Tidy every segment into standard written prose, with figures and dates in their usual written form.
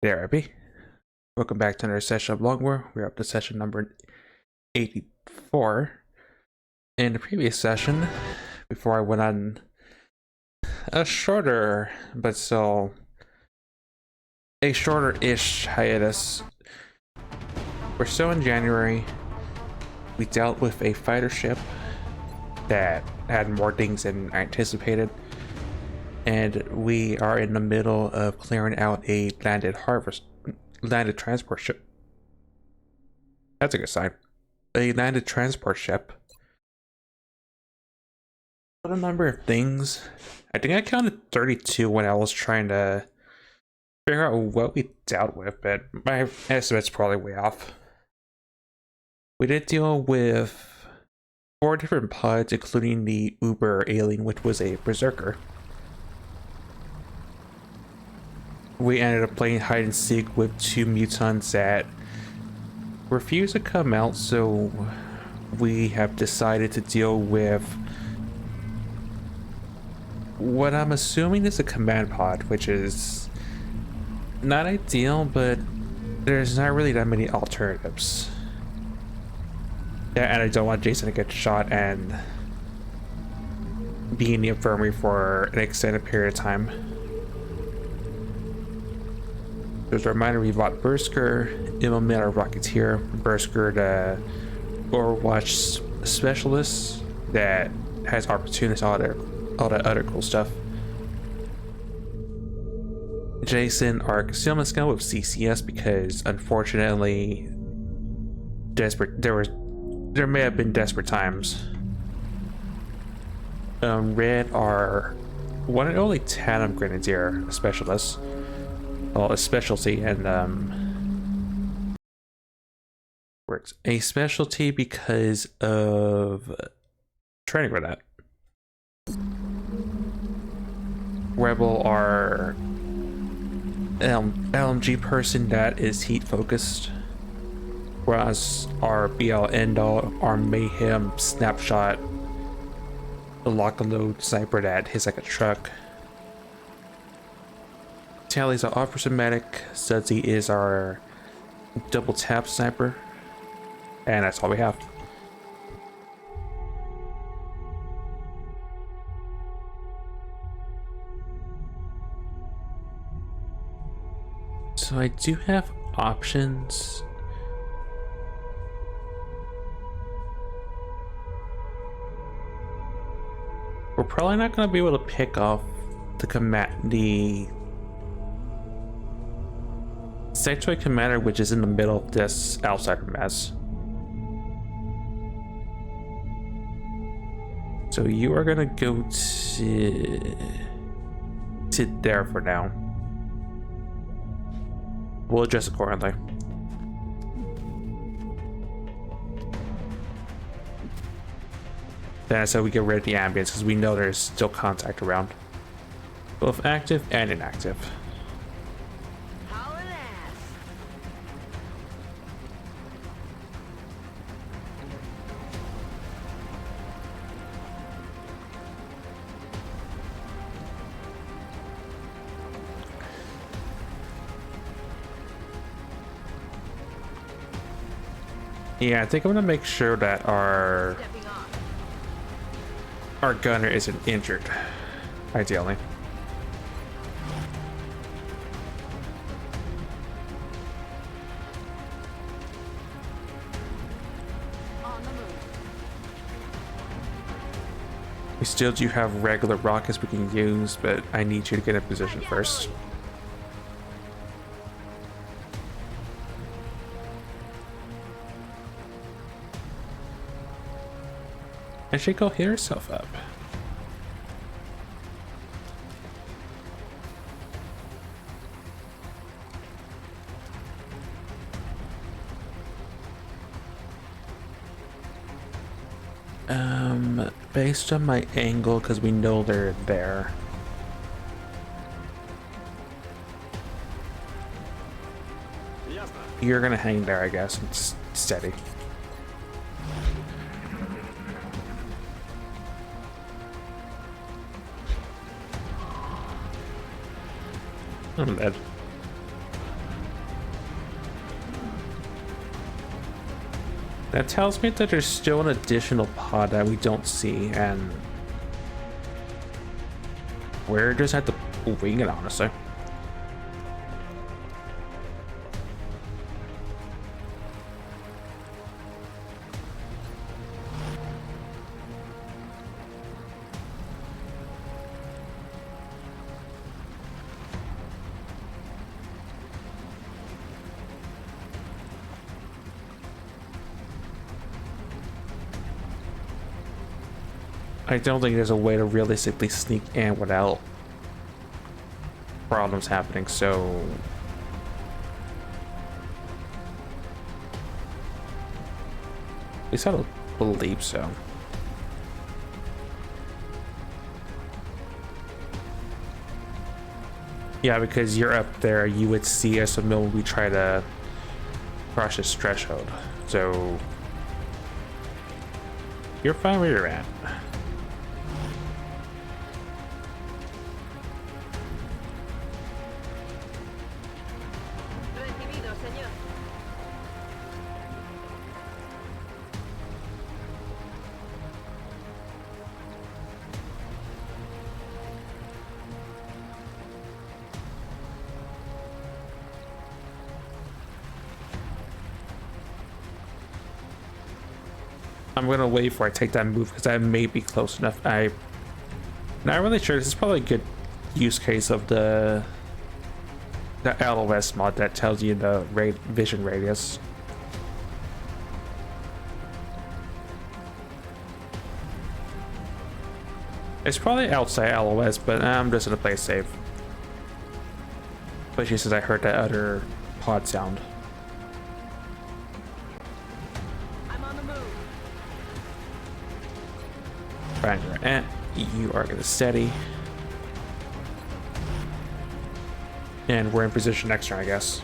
There, Abby. Welcome back to another session of Longwar. We're up to session number 84. In the previous session, before I went on a shorter, but still a shorter-ish hiatus, we're still in January. We dealt with a fighter ship that had more things than I anticipated, and we are in the middle of clearing out a landed transport ship. That's a good sign. A landed transport ship. What a number of things. I think I counted 32 when I was trying to figure out what we dealt with, but my estimate's probably way off. We did deal with 4 different pods, including the Uber alien, which was a berserker. We ended up playing hide and seek with 2 mutants that refused to come out, so we have decided to deal with what I'm assuming is a command pod, which is not ideal, but there's not really that many alternatives. Yeah, and I don't want Jason to get shot and be in the infirmary for an extended period of time. There's a reminder we bought Berserker, implement our Rocketeer, Berserker the Overwatch specialist that has opportunities, all that other cool stuff. Jason, our concealment skill with CCS, because unfortunately there may have been desperate times. Red, our one and only Tandem Grenadier specialist. Well, a specialty, and works a specialty because of training for that. Rebel, our LMG person that is heat focused, whereas our BL Endall, our Mayhem snapshot, the lock and load sniper that hits like a truck. Tally's our officer medic. Sudsy is our double tap sniper, and that's all we have. So I do have options. We're probably not going to be able to pick off the Sectoid Commander, which is in the middle of this outsider mess. So you are gonna go to there for now. We'll adjust accordingly. That's how we get rid of the ambience, because we know there's still contact around, both active and inactive. Yeah, I think I'm gonna make sure that our gunner isn't injured, ideally. We still do have regular rockets we can use, but I need you to get in position first. And she go hit herself up. Based on my angle, because we know they're there. You're gonna hang there, I guess. It's steady. I'm dead. That tells me that there's still an additional pod that we don't see, and we're just at the wing it, honestly. I don't think there's a way to realistically sneak in without problems happening, so at least I don't believe so. Yeah, because you're up there, you would see us the moment we try to cross this threshold, so you're fine where you're at. I'm gonna wait before I take that move because I may be close enough. I'm not really sure. This is probably a good use case of the LOS mod that tells you the vision radius. It's probably outside LOS, but I'm just gonna play it safe. Especially since I heard that other pod sound. And you are gonna steady, and we're in position next turn, I guess.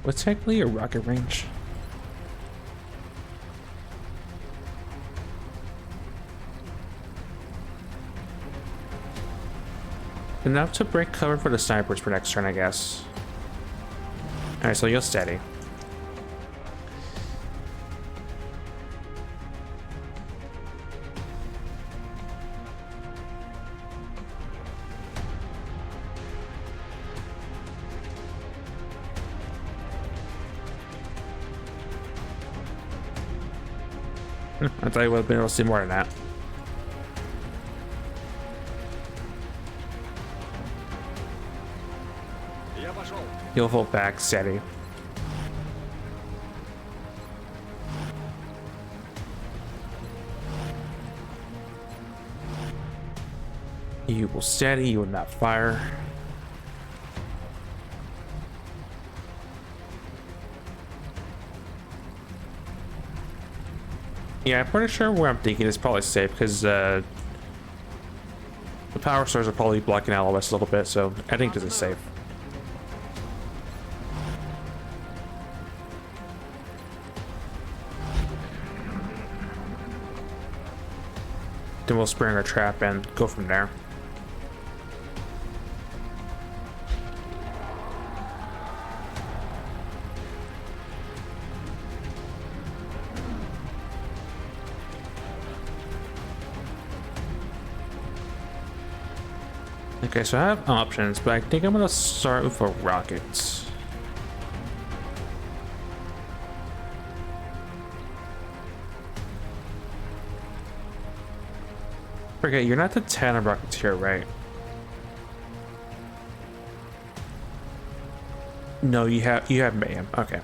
What's technically a rocket range? Enough to break cover for the snipers for next turn, I guess. Alright, so you'll steady. I thought you would have been able to see more than that. You'll hold back, steady. You will steady, you will not fire. Yeah, I'm pretty sure where I'm thinking is probably safe because the power stores are probably blocking LOS a little bit, so I think this is safe. Then we'll spring our trap and go from there. Okay, so I have options, but I think I'm gonna start with a rocket. Forget, you're not the 10 of Rocketeer, right? No, you have Mayhem. Okay,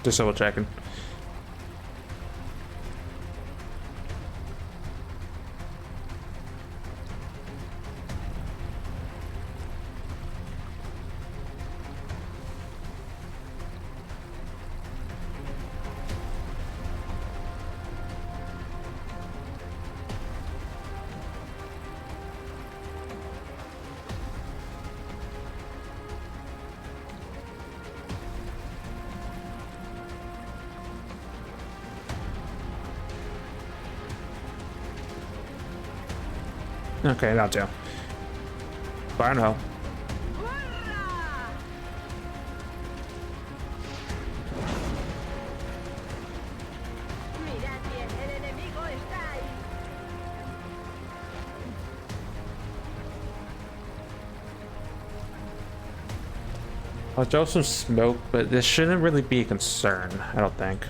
just double checking. Okay, that'll do. Fire in hell. I'll throw some smoke, but this shouldn't really be a concern, I don't think.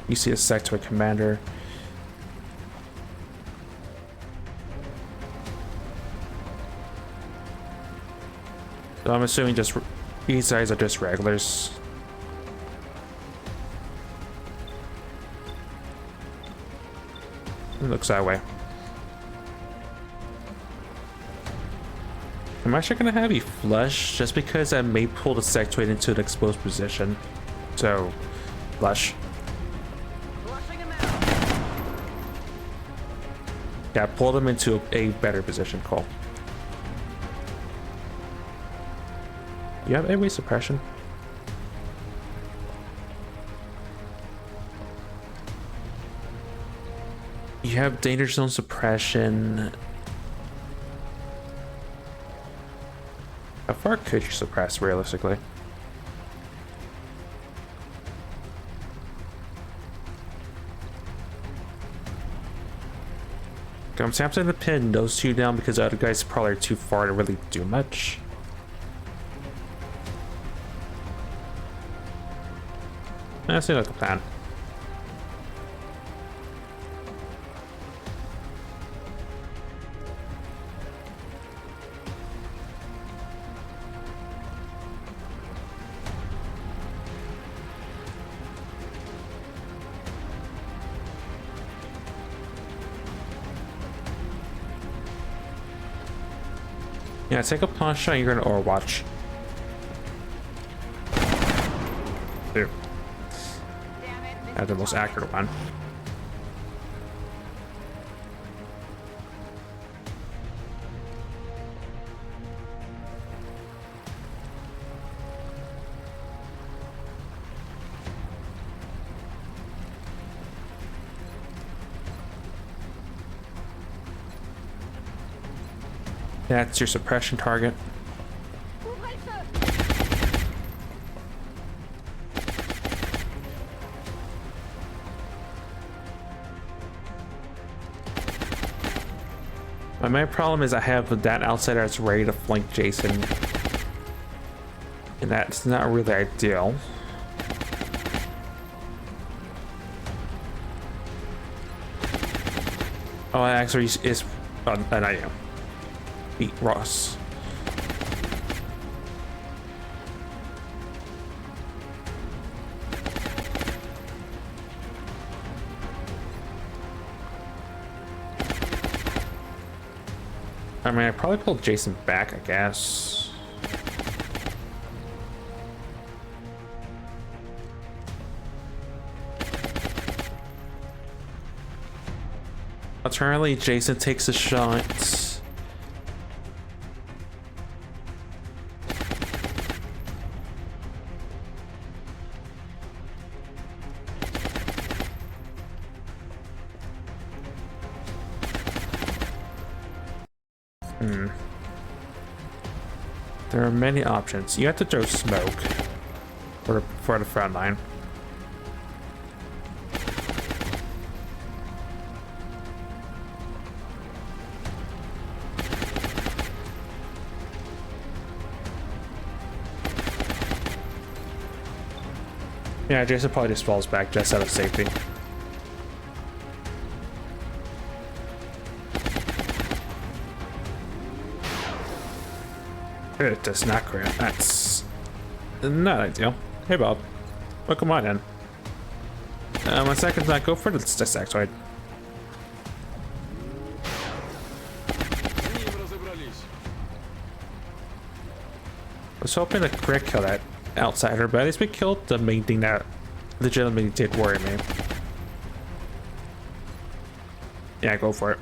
You see a sectoid commander. So I'm assuming just these guys are just regulars. It looks that way. I'm actually gonna have you flush just because I may pull the sectoid into an exposed position. So, flush. Yeah, pull them into a better position. Cool. You have airway suppression? You have danger zone suppression. How far could you suppress realistically? I'm tempted to pin those two down because the other guys probably are too far to really do much. That seems like a plan. Yeah, take a pawn shot, you're gonna overwatch. There. That's the most accurate one. That's your suppression target. My main problem is I have that outsider that's ready to flank Jason, and that's not really ideal. Oh, it actually is an item. Beat Ross. I mean, I probably pulled Jason back, I guess. Alternatively, Jason takes a shot. There are many options. You have to throw smoke for the front line. Yeah, Jason probably just falls back just out of safety. It does not crit. That's not ideal. Hey, Bob. Welcome on in. 1 second, not go for the sectoid. I was hoping to crit kill that outsider, but at least we killed the main thing that legitimately did worry me. Yeah, go for it.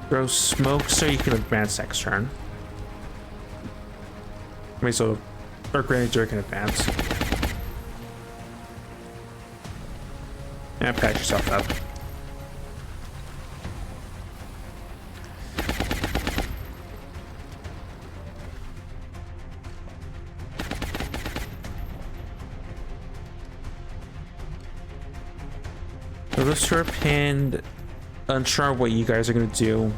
Throw smoke so you can advance next turn. I mean, so our Grenadier can advance. And patch yourself up. So those two are pinned. Unsure what you guys are gonna do.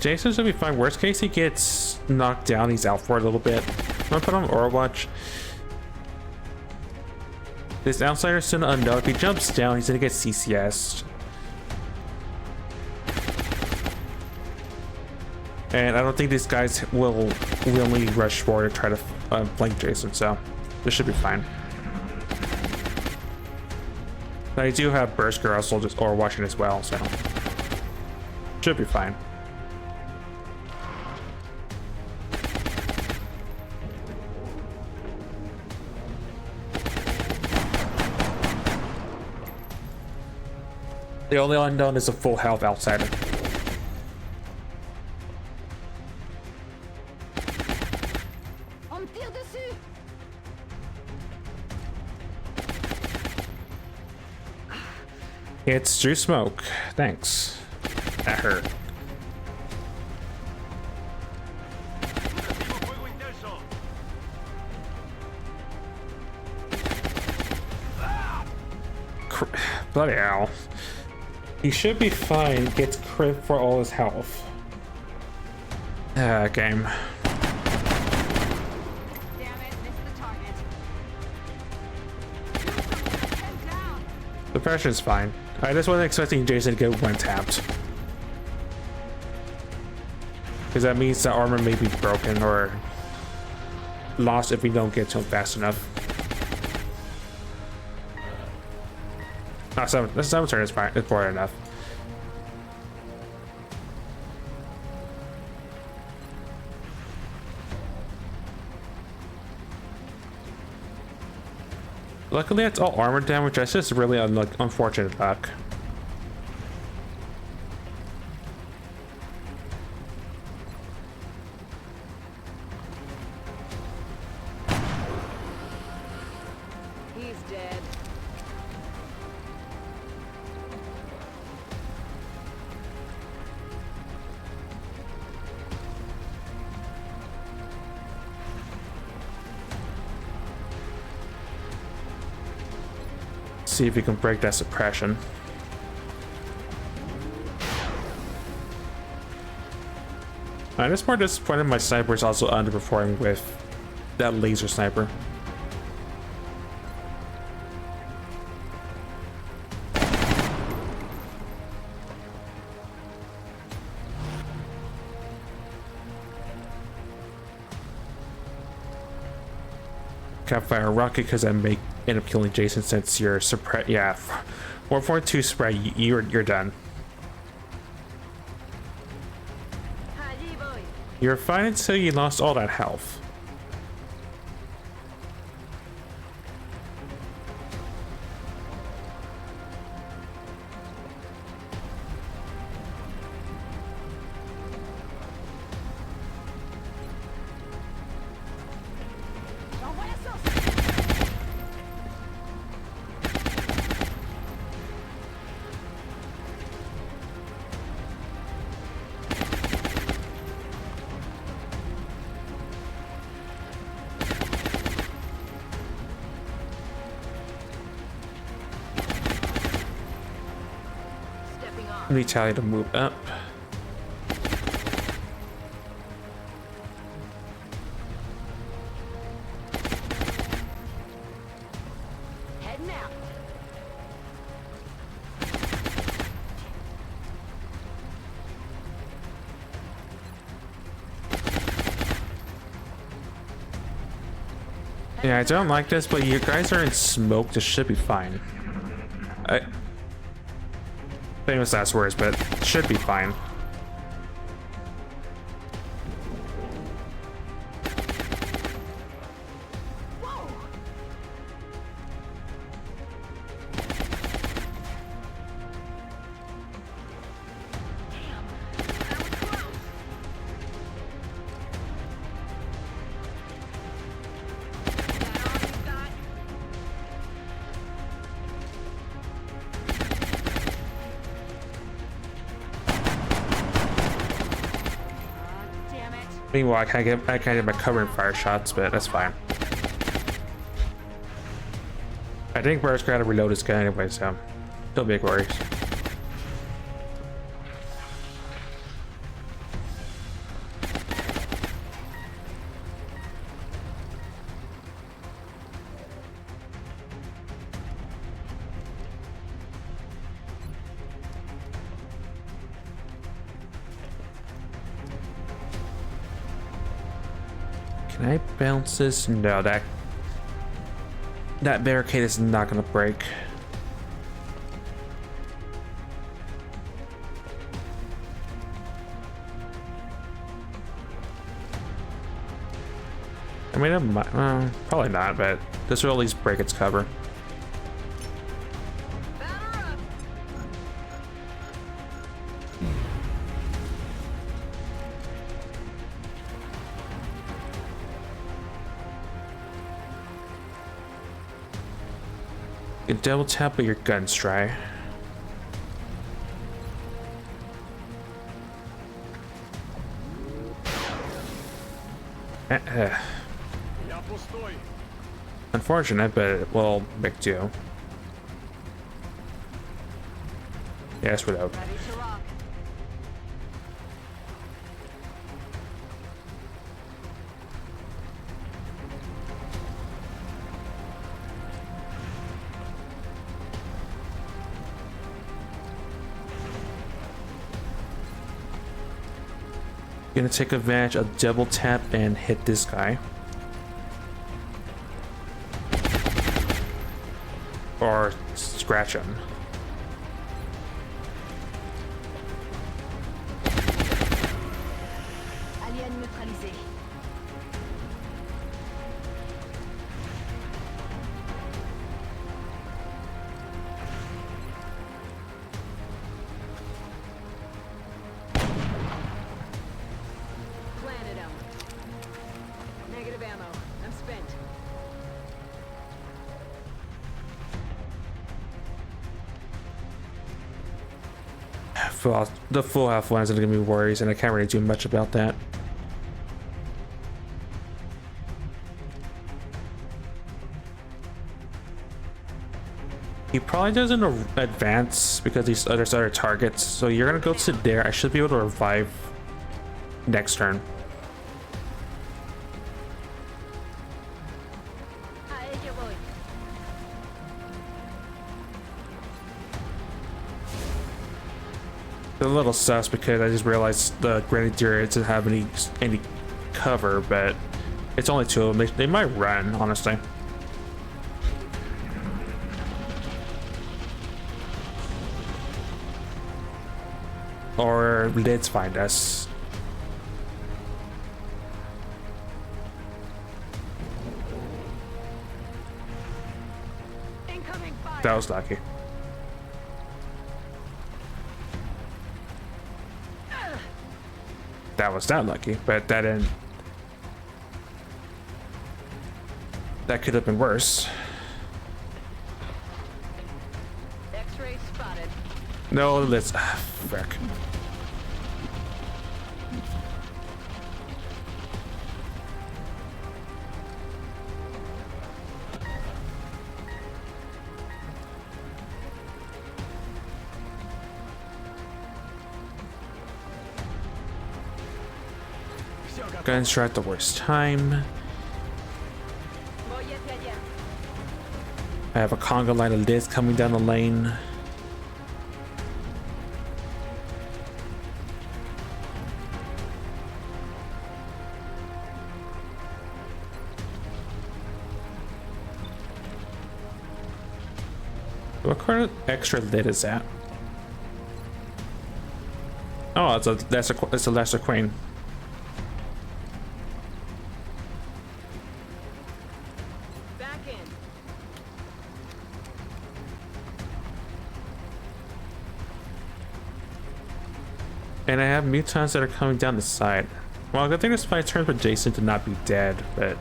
Jason's gonna be fine. Worst case, he gets knocked down. He's out for a little bit. I'm gonna put on Overwatch. This outsider's still unknown. If he jumps down, he's gonna get CCS. And I don't think these guys will willingly rush forward to try to flank Jason, so this should be fine. Now I do have Berserker also just Overwatching as well, so should be fine. The only unknown is a full health outsider. It's Drew Smoke. Thanks. That hurt. Bloody hell. He should be fine. Gets crit for all his health. Game. Damn it, missed the target. Head down. The pressure is fine. I just wasn't expecting Jason to get one tapped. Because that means the armor may be broken or lost if we don't get to him fast enough. The 7 turn is fine. It's far enough. Luckily, it's all armor damage. That's just really unfortunate luck. He's dead. See if we can break that suppression. I'm just more disappointed my sniper is also underperforming with that laser sniper. Can't fire a rocket because I may end up killing Jason since you're suppressed. Yeah, 1.2 spread. You're done. You're fine until you lost all that health. I need Tally to move up. Heading out. Yeah, I don't like this, but you guys are in smoke. This should be fine. Famous last words, but should be fine. Whoa. Meanwhile, I can't get my cover in fire shots, but that's fine. I think Burr's gotta reload his gun anyway, so no big worries. Can I bounce this? No, that barricade is not gonna break. I mean, it might, probably not, but this will at least break its cover. Batter up. You can double tap with your guns try. Unfortunate, but it will make do. Yes, without. Ready to rock. Gonna take advantage of double tap and hit this guy. Or scratch him. Alien neutralisé. Planted him. Negative ammo. I'm spent. The full half one is gonna give me worries, and I can't really do much about that. He probably doesn't advance because there's other targets, so you're gonna go to there. I should be able to revive next turn. Ahí que voy. It's a little sus because I just realized the Grenadier doesn't have any cover, but it's only two of them. They might run, honestly. Or lids find us. Incoming fire. That was lucky. That was not lucky, but that didn't. That could have been worse. X-ray spotted. No, let's. Frick. Guns are at the worst time. Voy hacia allá. I have a conga line of lids coming down the lane. What kind of extra lid is that? Oh, it's a lesser queen. Back in. And I have mutants that are coming down the side. Well, I think this fight turns for Jason to not be dead, but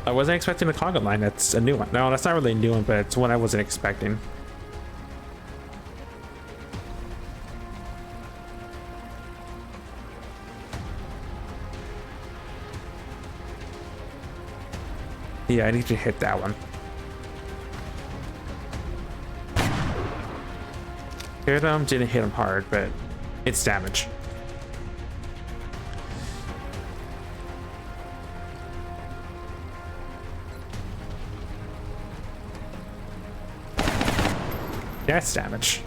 I wasn't expecting a conga line. That's a new one. No, that's not really a new one, but it's one I wasn't expecting. Yeah, I need to hit that one. Hit him, didn't hit him hard, but it's damage. That's damage.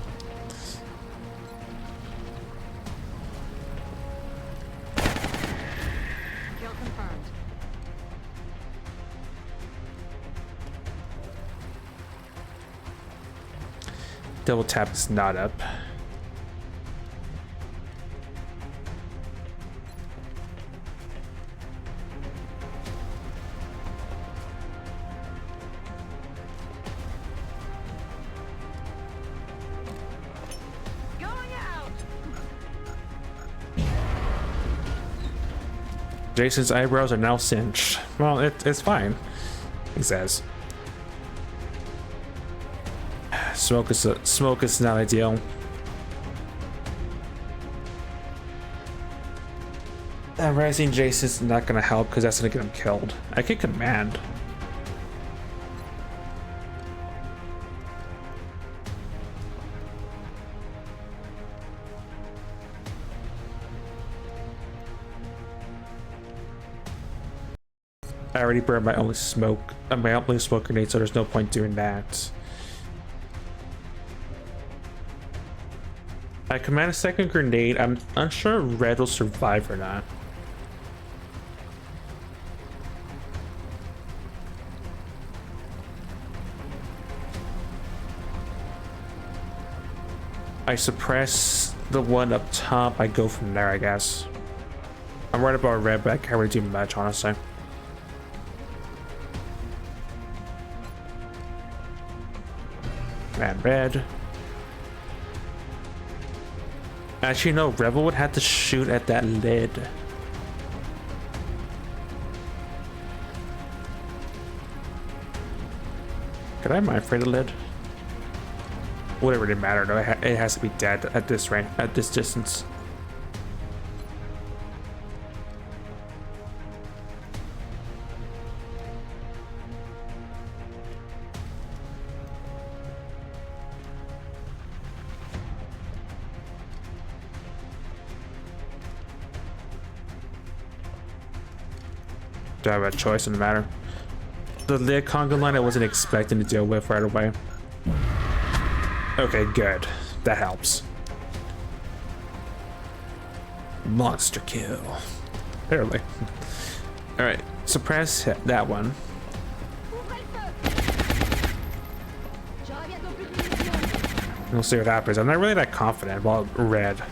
Kill confirmed. Double tap is not up. Going out. Jason's eyebrows are now singed. Well, it's fine, he says. Smoke is not ideal. Rising Jason's not gonna help because that's gonna get him killed. I can command. I already burned my only smoke grenade, so there's no point doing that. I command a second grenade. I'm unsure Red will survive or not. I suppress the one up top. I go from there, I guess. I'm right about Red, but I can't really do much, honestly. Man, Red. Actually, no, Rebel would have to shoot at that lid. Could I mind for the lid? Wouldn't really matter though. It has to be dead at this range, at this distance. Do I have a choice in the matter? The lid conga line I wasn't expecting to deal with right away. Okay, good. That helps. Monster kill. Barely. Alright, suppress that one. We'll see what happens. I'm not really that confident about Red.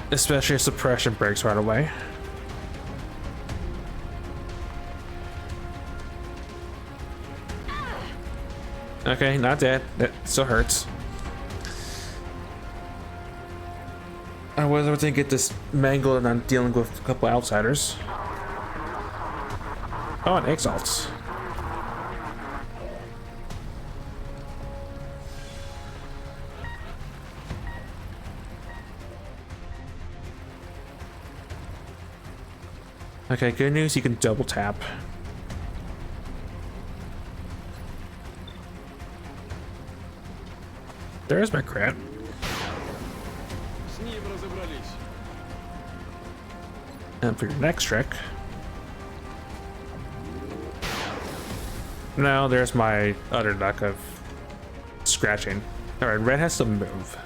Especially if suppression breaks right away. Okay, not dead. That still hurts. I was able to get this mangled and I'm dealing with a couple outsiders. Oh, and exalts. Okay, good news, you can double tap. There's my crit. And for your next trick. No, there's my other luck of scratching. Alright, Red has to move.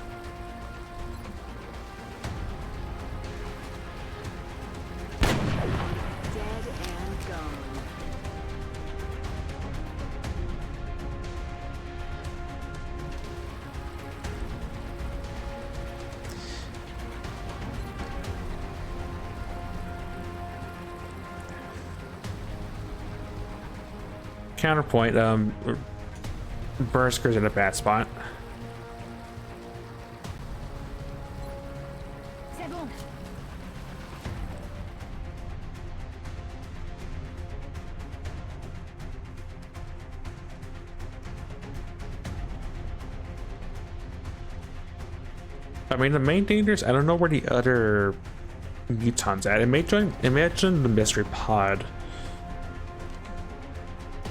Counterpoint, Berserker's in a bad spot. I mean, the main danger is I don't know where the other mutons at? It may join the mystery pod.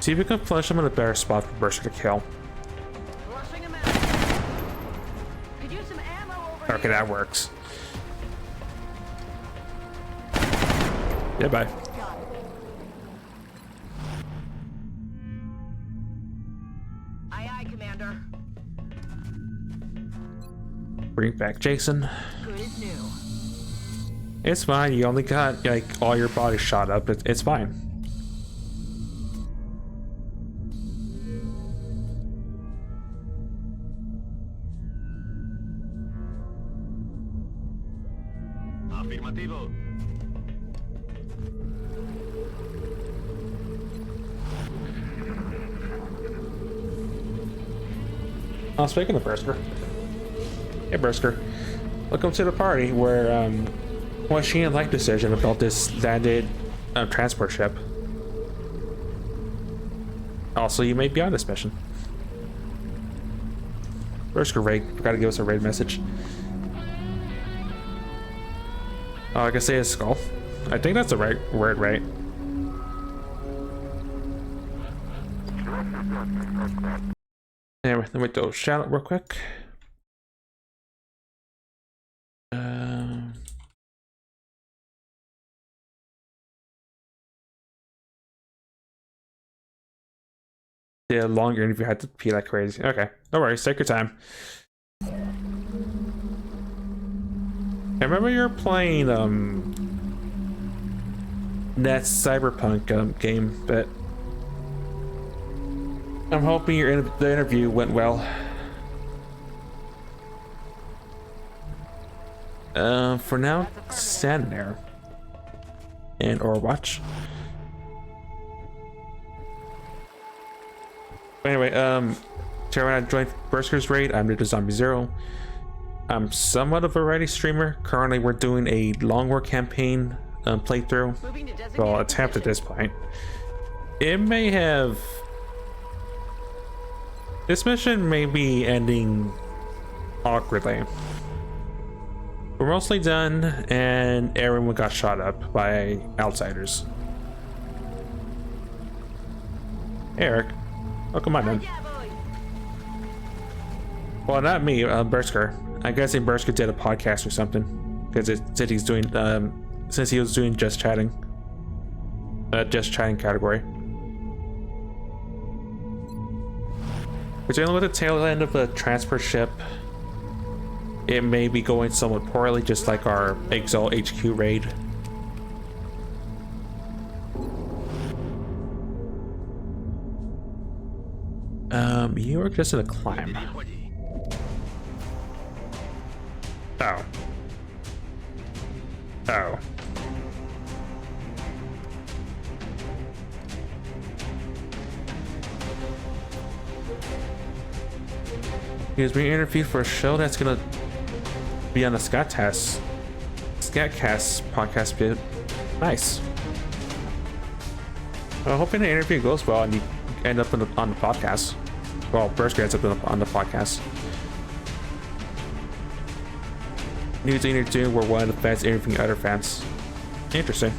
See if you can flush them in a better spot for Berserker to kill. Flushing him out. Could use some ammo over Okay, here. that works. Yeah, bye. Got it. Aye, aye, Commander. Bring back Jason. Good as new. It's fine. You only got like all your body shot up. It's fine. Afirmativo. Oh, speaking of Berserker. Hey, Berserker. Welcome to the party where, what she didn't like decision about this landed transport ship. Also, you may be on this mission. Berserker raid. Forgot to give us a raid message. Oh, I can say his skull. I think that's the right word, right? Anyway, let me do a shout out real quick. Yeah, longer interview had to pee like crazy. Okay, no worries, take your time. I remember you were playing that cyberpunk game, but I'm hoping the interview went well. For now, stand there and Overwatch. Anyway, when I joined Berserker's raid, I'm the Zombie Zero. I'm somewhat of a variety streamer. Currently, we're doing a Longwar campaign playthrough. Moving to designated Well, attempt at this point. It may have. This mission may be ending awkwardly. We're mostly done, and everyone got shot up by outsiders. Eric, welcome on in. Yeah, boy. Well, not me, Berserker. I'm guessing Berserker did a podcast or something, because it said he's doing, since he was doing just chatting category. We're dealing with the tail end of a transport ship. It may be going somewhat poorly, just like our Exalt HQ raid. You are just in a climb. Oh. Oh. He was being interviewed for a show that's gonna be on the Scatcast podcast bit. Nice. Well, hoping the interview goes well and you end up on the podcast. Well, Berserker ends up on the podcast. News interviewing where one of the fans interviewing other fans. Interesting.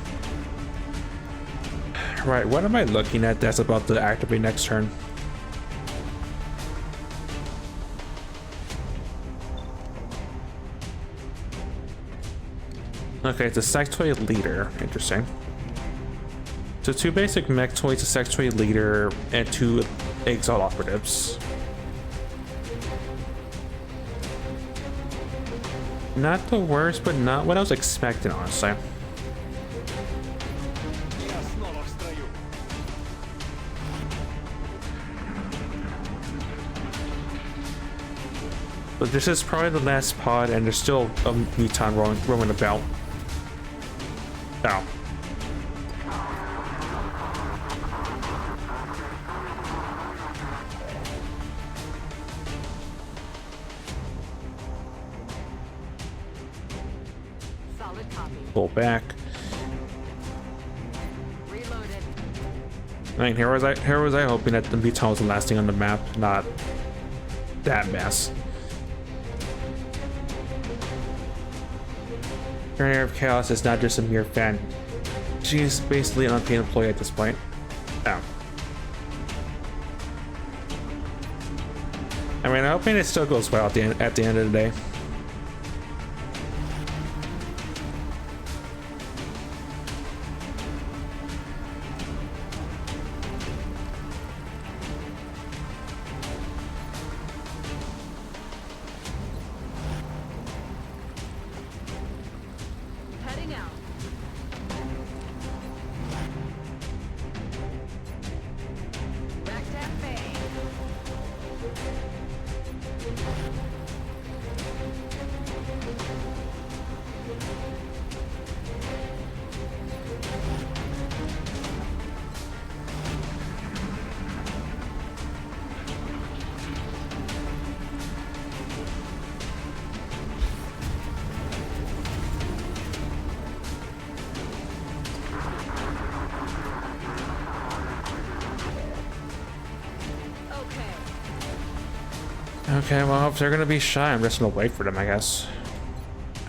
Right, what am I looking at that's about to activate next turn? Okay, it's a sectoid leader. Interesting. So 2 basic mech toys, a sectoid leader, and 2 Exalt operatives. Not the worst, but not what I was expecting, honestly. But this is probably the last pod, and there's still a muton roaming about. Oh. Solid copy. Pull back. Reloaded. I mean, here was I hoping that the muton was the last thing on the map, not that mess. Courier of Chaos is not just a mere fan. She's basically an unpaid employee at this point. Oh. I mean, I'm hoping it still goes well at the end of the day. Heading out. Back that bay. Okay, well, if they're gonna be shy, I'm just gonna wait for them, I guess.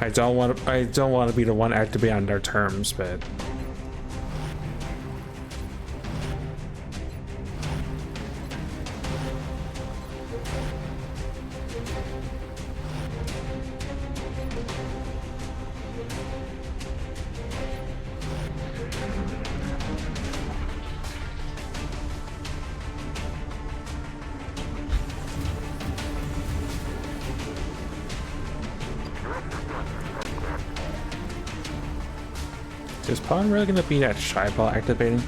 I don't want to be the one activating on their terms, but is Pawn really gonna be that shy while activating?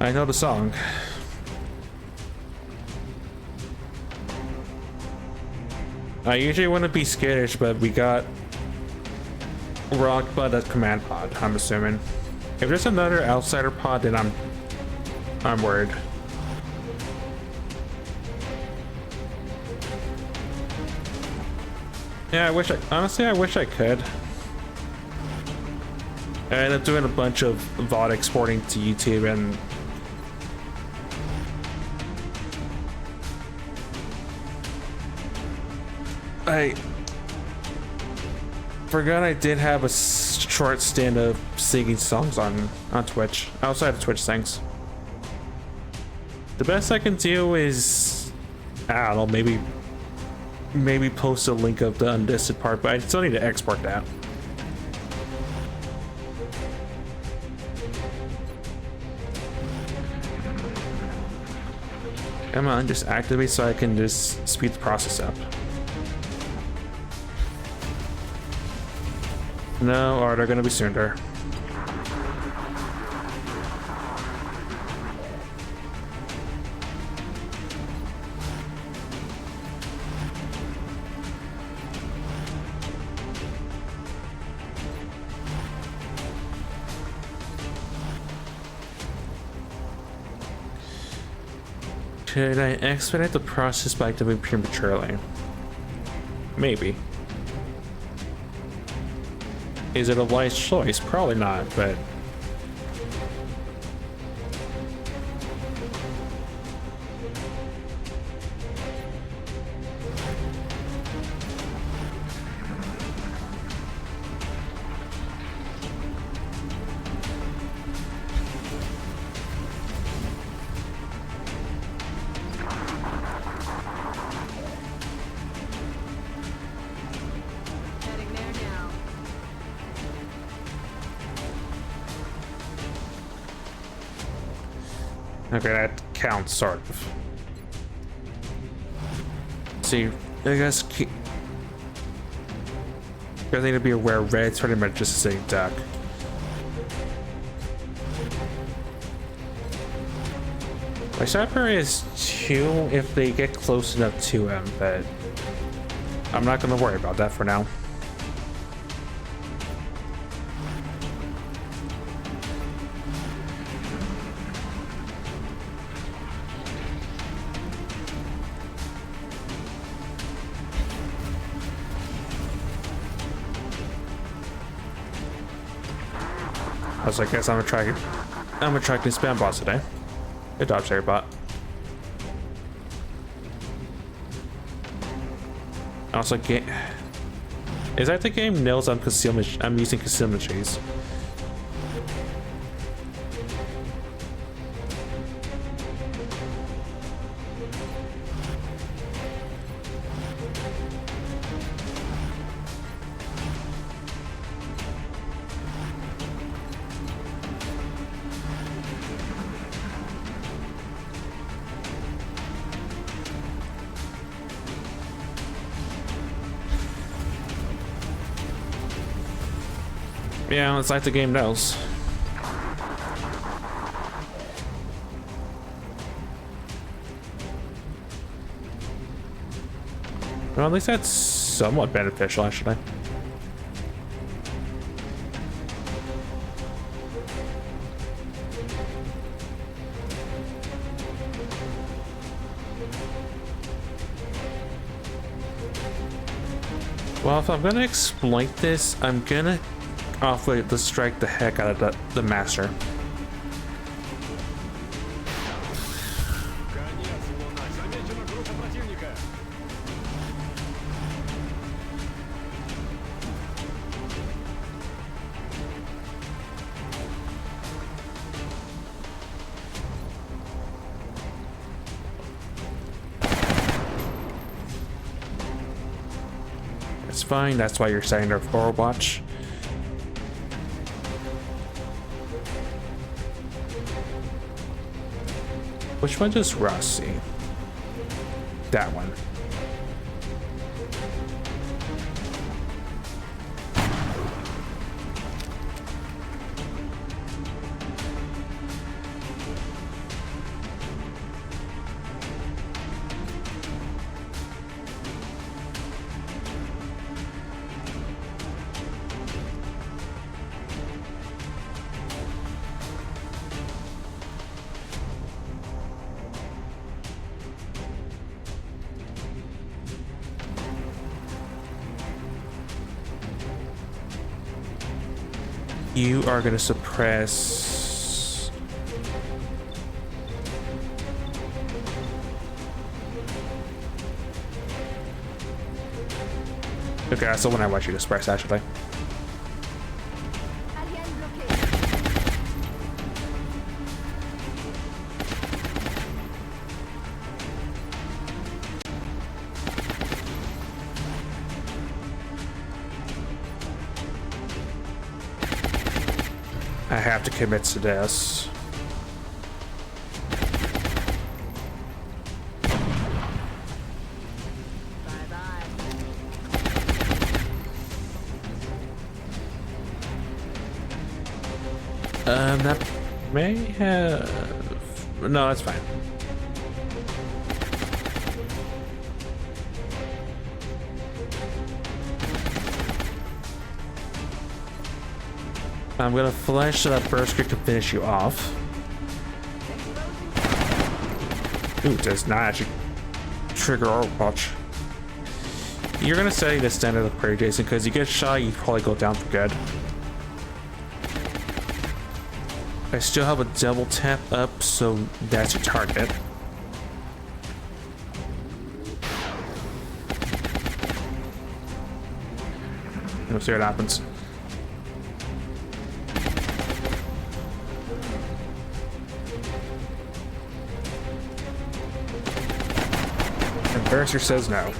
I know the song. I usually wouldn't be skittish, but we got rocked by the command pod, I'm assuming. If there's another outsider pod, then I'm worried. Yeah, honestly, I wish I could. I ended up doing a bunch of VOD exporting to YouTube, and I forgot I did have a short stint of singing songs on Twitch, outside of Twitch things. The best I can do is, I don't know, maybe post a link of the unlisted part, but I still need to export that. Come on, just activate so I can just speed the process up. No, or they're gonna be sooner. Should I expedite the process by activating prematurely? Maybe. Is it a wise choice? Probably not, but Heading there now. okay, that counts, sort of. See, I guess you guys need to be aware red's pretty much just a sitting duck. My sniper is 2 if they get close enough to him, but I'm not gonna worry about that for now. I was like, guess I'm attracting spam bots today. Good job, Cherry Bot. Also, game. Is that the game knows I'm concealment? I'm using concealment trees. Yeah, it's like the game knows. Well, at least that's somewhat beneficial, actually. Well, if I'm gonna exploit this, I'm gonna awfully to strike the heck out of the master. Конец, Луна. Замечена группа противника. It's fine, that's why you're setting their Overwatch. Which one does Ross see? That one. You are going to suppress. Okay, that's the one I want you to suppress, actually. Alien bloqué. I have to commit to this. Bye-bye. That may have. No, that's fine. I'm gonna flash so that Berserker can finish you off. Ooh, it does not actually trigger Overwatch. You're gonna say the standard of prayer, Jason, because you get shot, you probably go down for good. I still have a double tap up, so that's your target. We'll see what happens. And Berserker says no.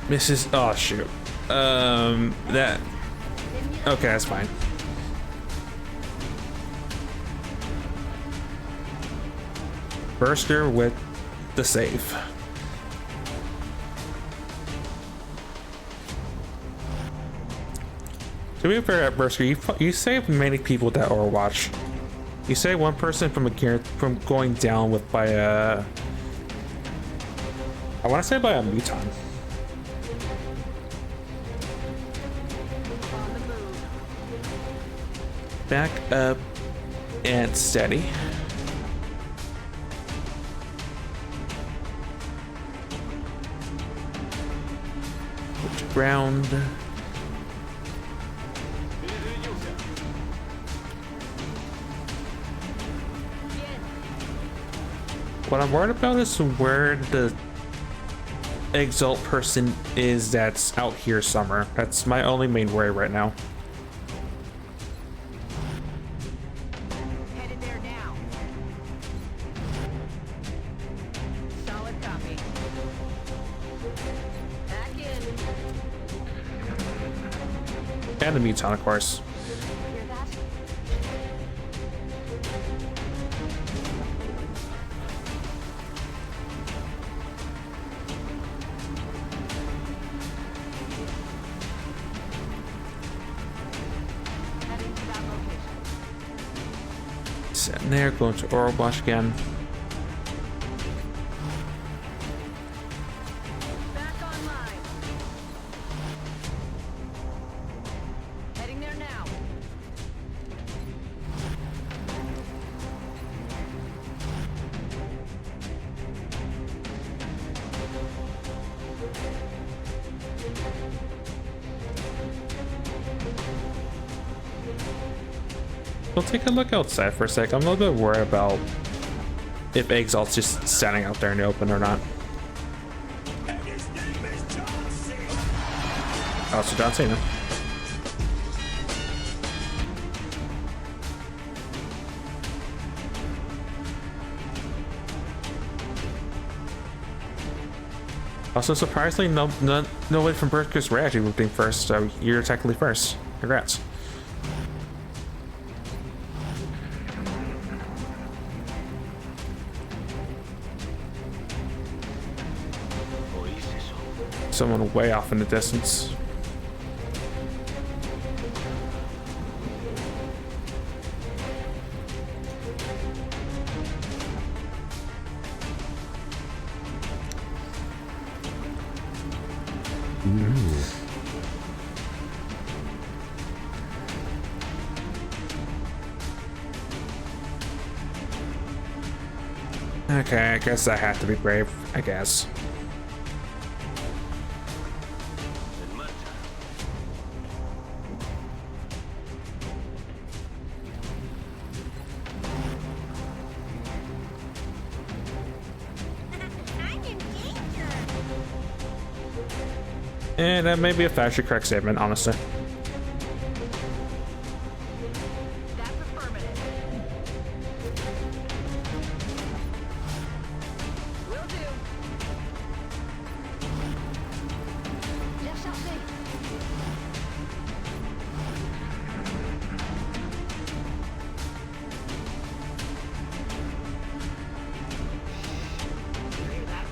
Mrs. Oh shoot. That. Okay, that's fine. Berserker with the save. To be fair, at Berserker, you saved many people with that Overwatch. You saved one person from from going down with by a. I want to say by a muton. On the move. Back up and steady. Put to ground. Передвинулся. What I'm worried about is where the Exalt person is that's out here somewhere. That's my only main worry right now. Headed there now. Solid copy. Back in. And the Muton, of course. Hear that? Heading to that location. Sitting there, going to Overwatch again. Back online. Heading there now. We'll take a look outside for a sec. I'm a little bit worried about if Exalt's just standing out there in the open or not. Oh, so John Cena. Also, surprisingly, nobody from Berserker's Ray actually moved in first, so you're technically first. Congrats. Someone way off in the distance. Okay, I guess I have to be brave, I guess. And that may be a factually correct statement, honestly. That's affirmative. Will do. Yes, I'll see. Hear that?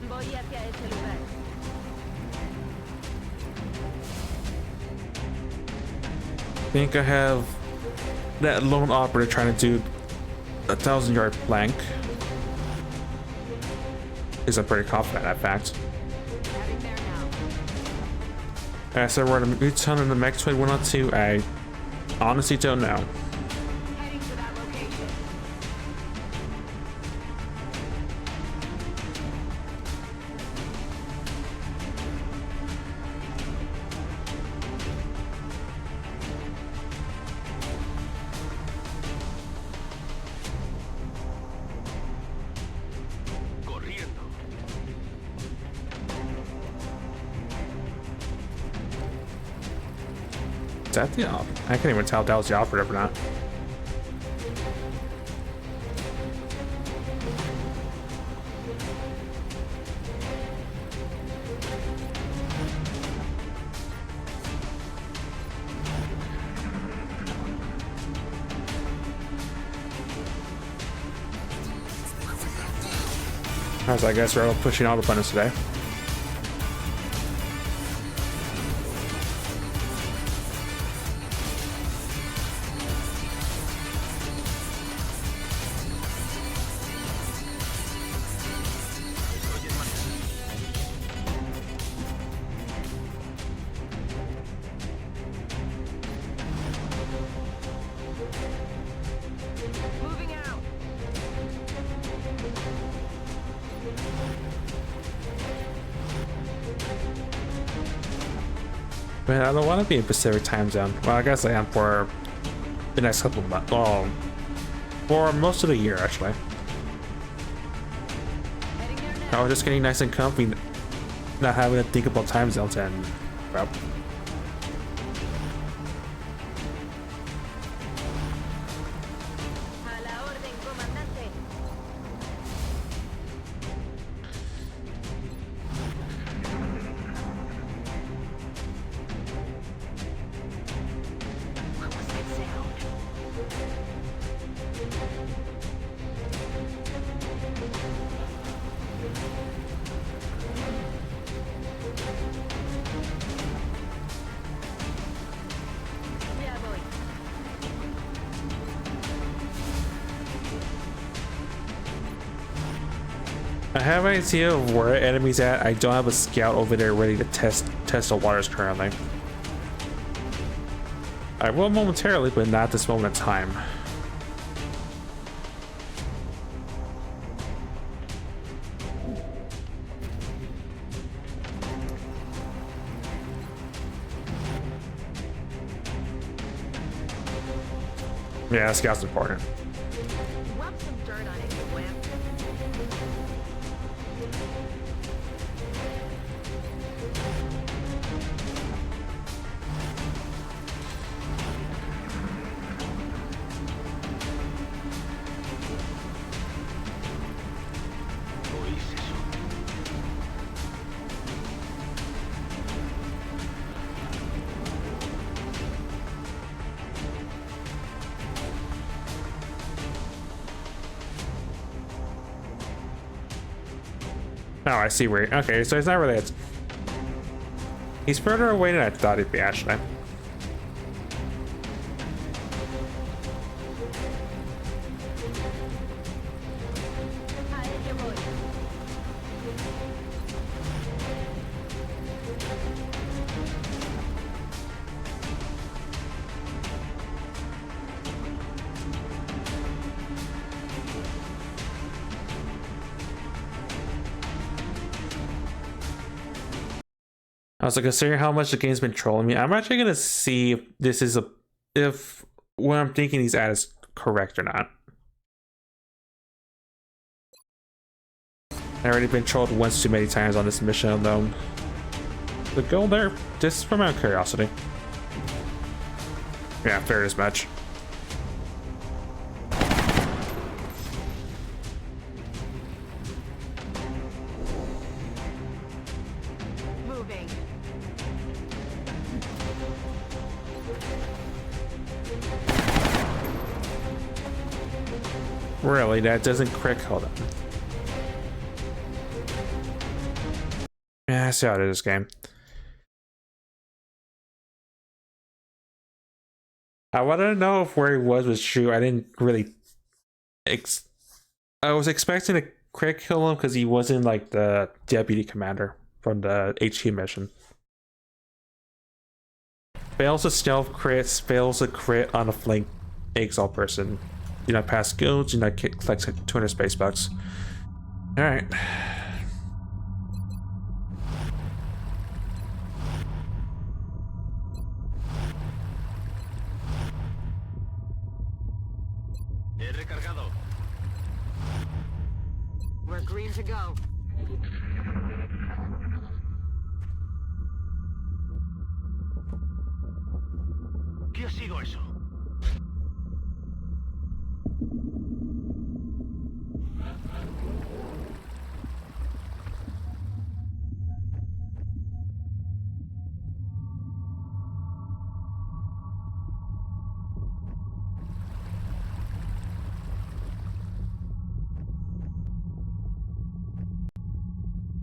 Voy hacia ese lugar. I think I have that lone operator trying to do a 1,000-yard plank. Because I'm pretty confident in that fact. Heading there now. As I were to Muton and the Mech 2102, I honestly don't know. Heading to that location. Corriendo. Is that the I can't even tell if that was the operative or not. As I guess we're all pushing all the buttons today. Moving out. Man, I don't want to be in Pacific time zone. Well, I guess I am for the next couple of months. Well, for most of the year, actually. Heading there I now. was just getting nice and comfy, not having to think about time zones and, well, A la orden, comandante. What was that sound? Ya voy. I have an idea of where enemies at. I don't have a scout over there ready to test the waters currently. I will momentarily, but not this moment in time. Yeah, scout's important. Rub some dirt on it, you wimp. ¿Oís eso? Oh, I see where. Okay, so it's not really. He's further away than I thought he'd be, actually. A ello voy. I was like, considering how much the game's been trolling me, I'm actually gonna see if this is if what I'm thinking he's at is correct or not. I've already been trolled once too many times on this mission alone. But go there, just for my own curiosity. Yeah, fair as much. Moving. Really, that doesn't crit. Hold on. Yeah, I see how it is this game. I wanted to know if where he was true. I didn't really. I was expecting to crit kill him because he wasn't like the deputy commander from the HQ mission. Fails to stealth crits, fails to crit on a flank exalt person. Do not pass skills, do not collect 200 space bucks. Alright. He recargado. We're green to go. ¿Qué ha sido eso?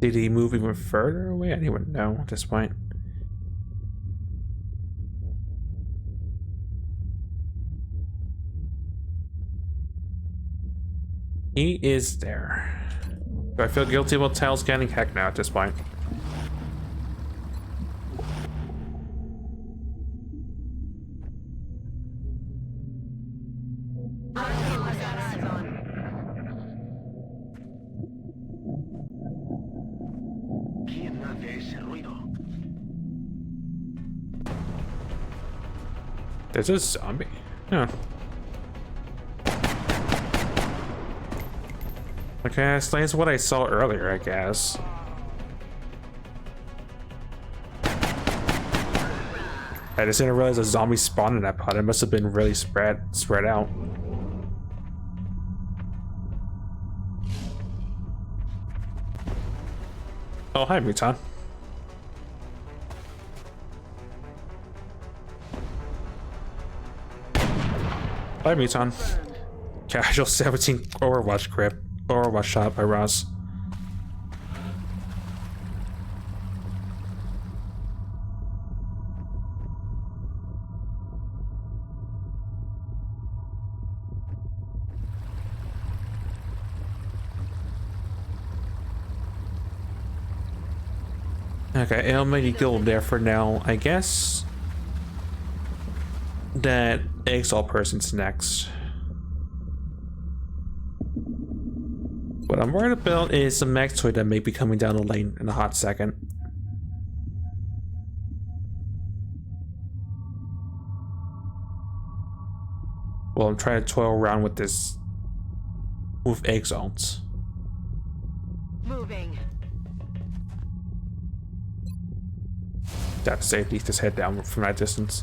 Did he move even further away? I don't even know at this point. He is there. Do I feel guilty about tail scanning? Heck no at this point. ¿Quién hace ese ruido? There's a zombie. Huh. Okay, that explains what I saw earlier, I guess. I just didn't realize a zombie spawned in that pod. It must have been really spread out. Oh, hi, Muton. Hi, Muton. Casual 17 Overwatch grip. Overwatch shot by Ross. Okay, I'll make you go there for now. I guess that Exalt person's next. What I'm worried about is the mech toy that may be coming down the lane in a hot second. Well, I'm trying to toil around with this with Exalts. Moving. That's safe. Just head down from that distance.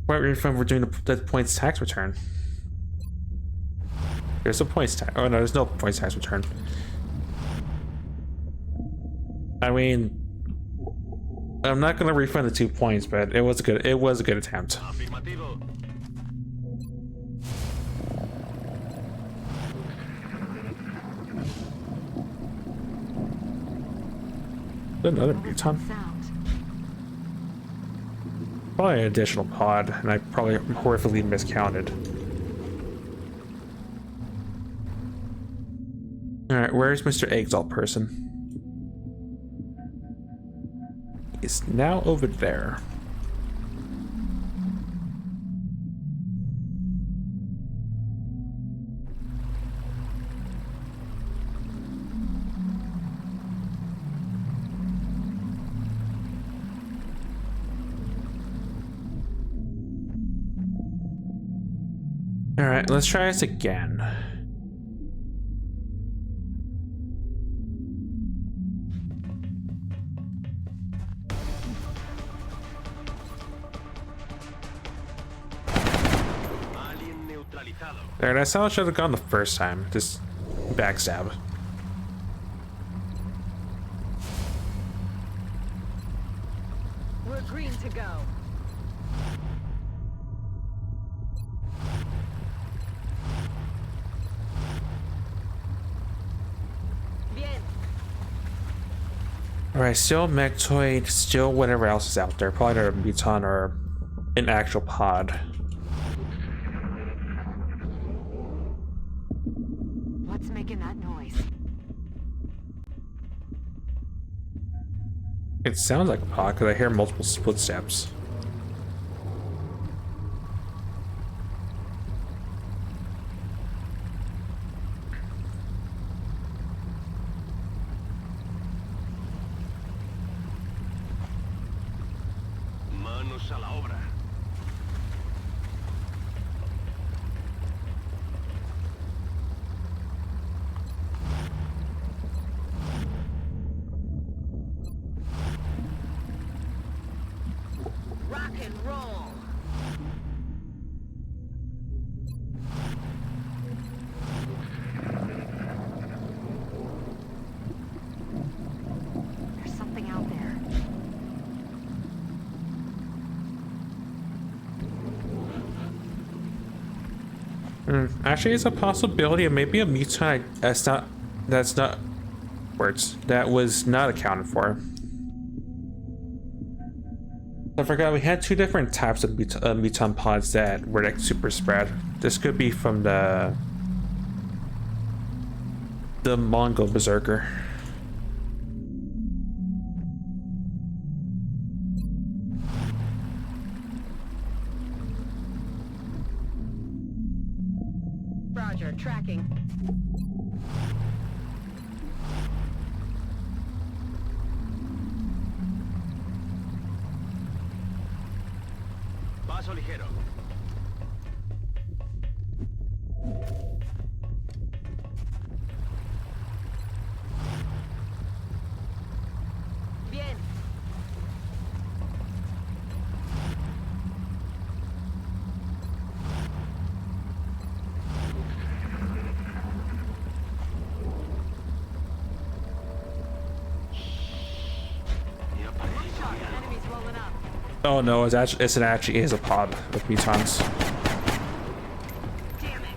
Why refund we're doing the points tax return? There's a points tax. Oh no, there's no points tax return. I mean, I'm not gonna refund the 2 points, but it was a good attempt. Afirmativo. Another Muton. Probably an additional pod, and I probably horrifically miscounted. Alright, where's Mr. Exalt person? He's now over there. Alright, let's try this again. Alien neutralizado. There, that's how I should have gone the first time. Just backstab. We're green to go. Bien. Alright, still Mechtoid, still whatever else is out there. Probably a Muton or an actual pod. What's making that noise? It sounds like a pod because I hear multiple footsteps. Manos a la obra. Rock and roll. There's something out there. Actually, it's a possibility of maybe a Muton that's not words that was not accounted for. I forgot we had 2 different types of Muton pods that were like super spread. This could be from the Mongol Berserker. Roger, tracking. Paso ligero. Bien. Y aparece Shot. algo. Enemies rolling up. Oh no, it actually is a pod with mutons. Damn it.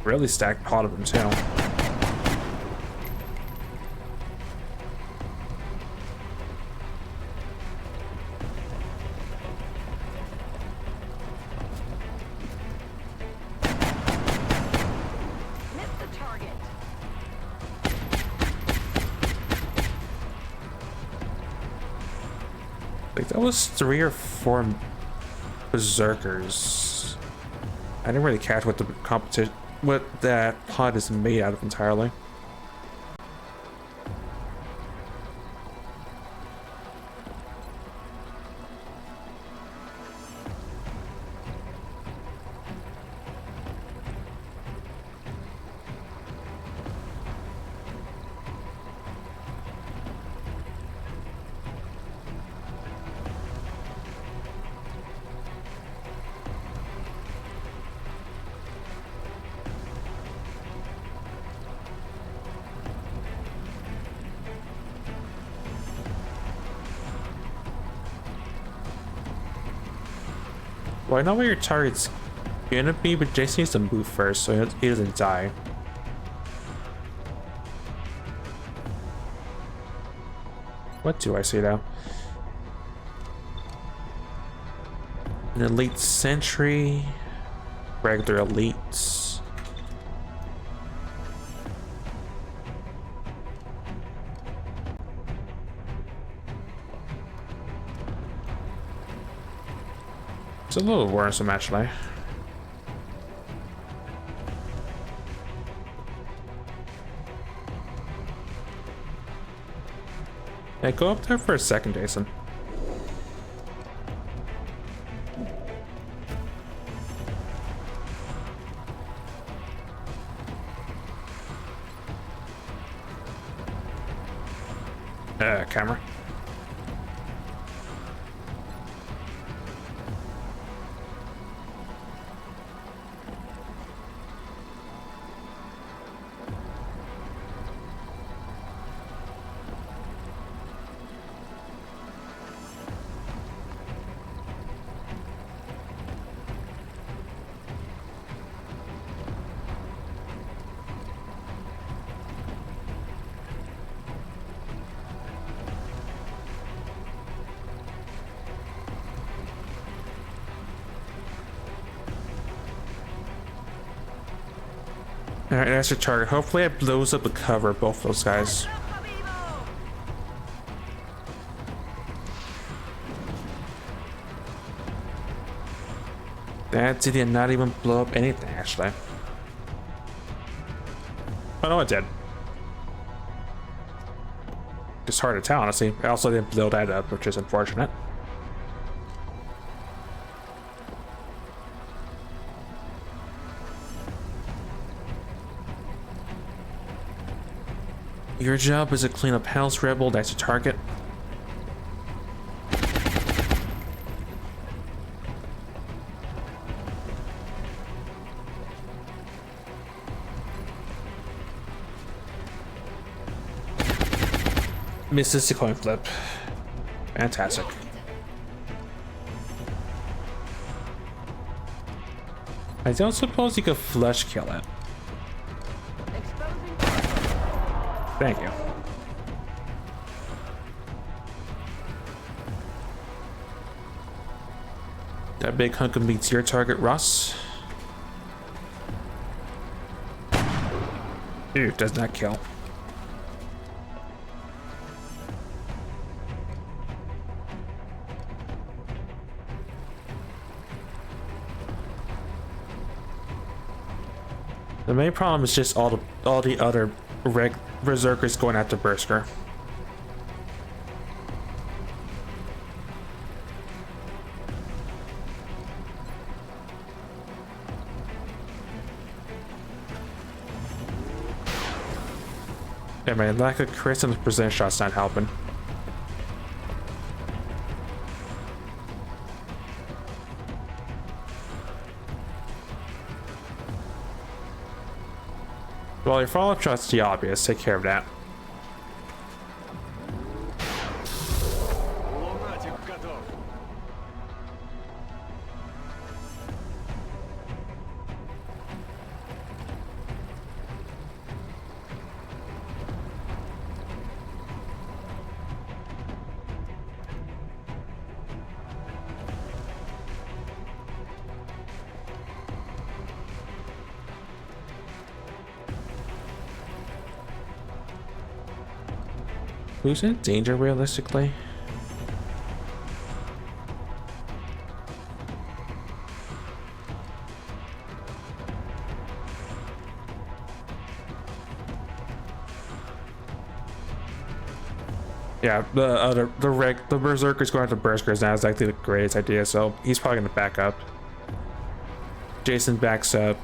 Really stacked pod of them too. Missed the target. Like that was 3 or 4 berserkers. I didn't really catch what the competition, what that pod is made out of entirely. Well, I know where your target's gonna be, but Jason needs to move first so he doesn't die. What do I see now? An elite sentry, regular elites. It's a little worrisome actually. Yeah, go up there for a second, Jason. Camera. Alright, that's your target. Hopefully it blows up the cover of both those guys. That did not even blow up anything, actually. Oh no, it did. It's hard to tell, honestly. I also didn't blow that up, which is unfortunate. Your job is to clean up House Rebel, that's your target. Misses the coin flip. Fantastic. I don't suppose you could flush kill it. Exposing. Thank you. That big hunk of meat's your target, Ross. Ew, does not kill. The main problem is just all the other berserkers going after Berserker. Yeah, my lack of crits and the precision shot's not helping. Well, your follow-up shot's the obvious. Take care of that. Лунатик готов. Who's in danger realistically? Yeah, the berserker's going to berserkers now is actually the greatest idea, so he's probably gonna back up. Jason backs up.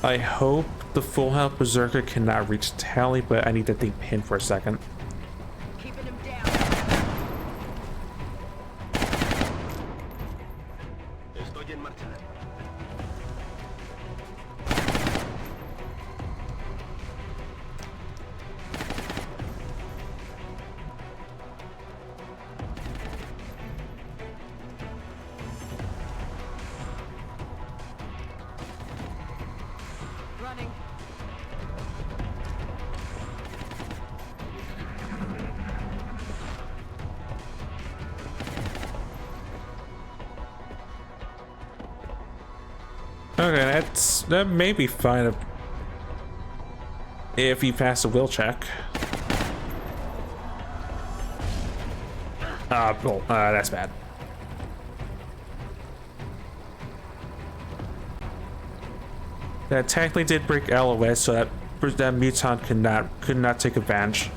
I hope the full health berserker cannot reach Tally, but I need that thing pinned for a second. Keeping him down. Estoy en marcha. Running. Okay, that may be fine if he passed a will check. Well, that's bad. That technically did break LOS, so that mutant could not take advantage.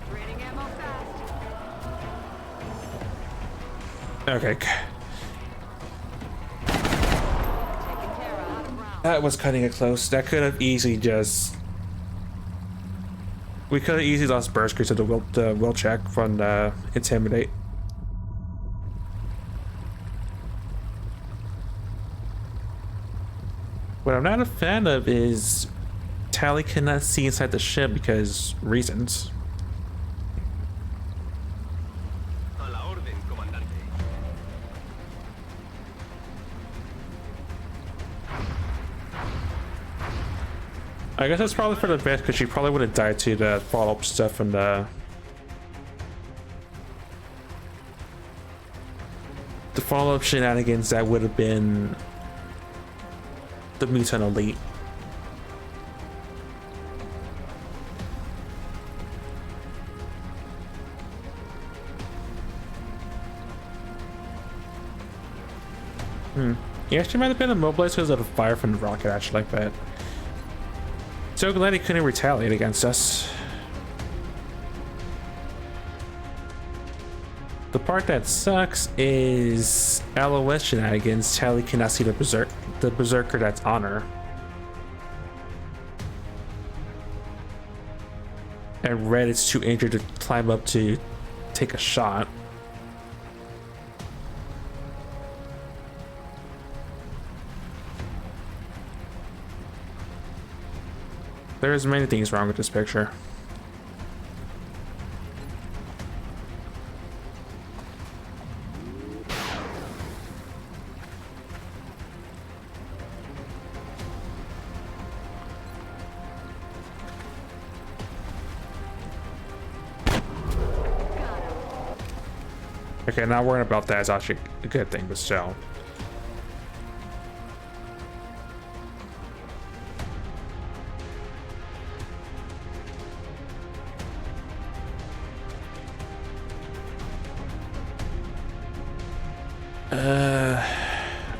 Draining ammo fast. Okay. Taken care of. Out of round. That was cutting it close. That could have easily just... We could have easily lost Berserker to the will check from the Intimidate. What I'm not a fan of is Tally cannot see inside the ship because reasons. A la orden, comandante. I guess that's probably for the best because she probably would have died to the follow-up stuff from the follow-up shenanigans that would have been the Mutant Elite. Yeah, she might have been immobilized because of the fire from the rocket, actually, but so glad he couldn't retaliate against us. The part that sucks is LOS shenanigans. Tally cannot see the berserker that's on her. And Red is too injured to climb up to take a shot. There's many things wrong with this picture. Okay, not worrying about that is actually a good thing, but still.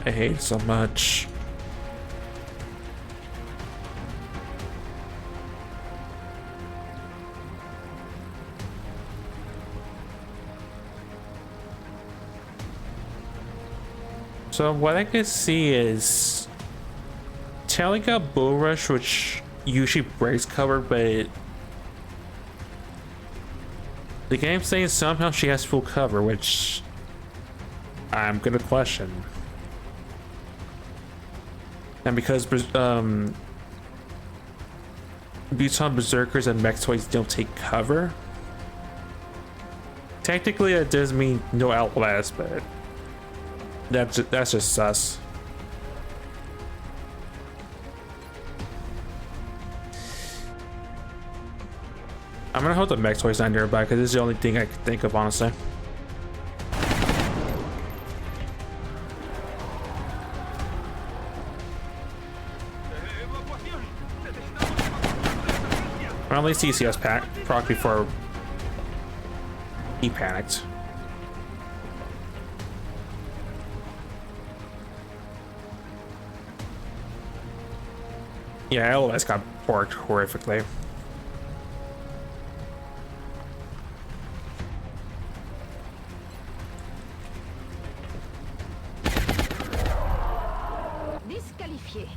I hate it so much. So what I can see is Tally got Bull Rush, which usually breaks cover, but the game's saying somehow she has full cover, which I'm gonna question. And because Buton Berserkers and Mechtoids don't take cover, technically that does mean no outlast, but that's just sus. I'm gonna hold the Mechtoids down nearby because this is the only thing I can think of, honestly. Or at least CCS proc before he panicked. Yeah, LOS got porked horrifically. Disqualifié.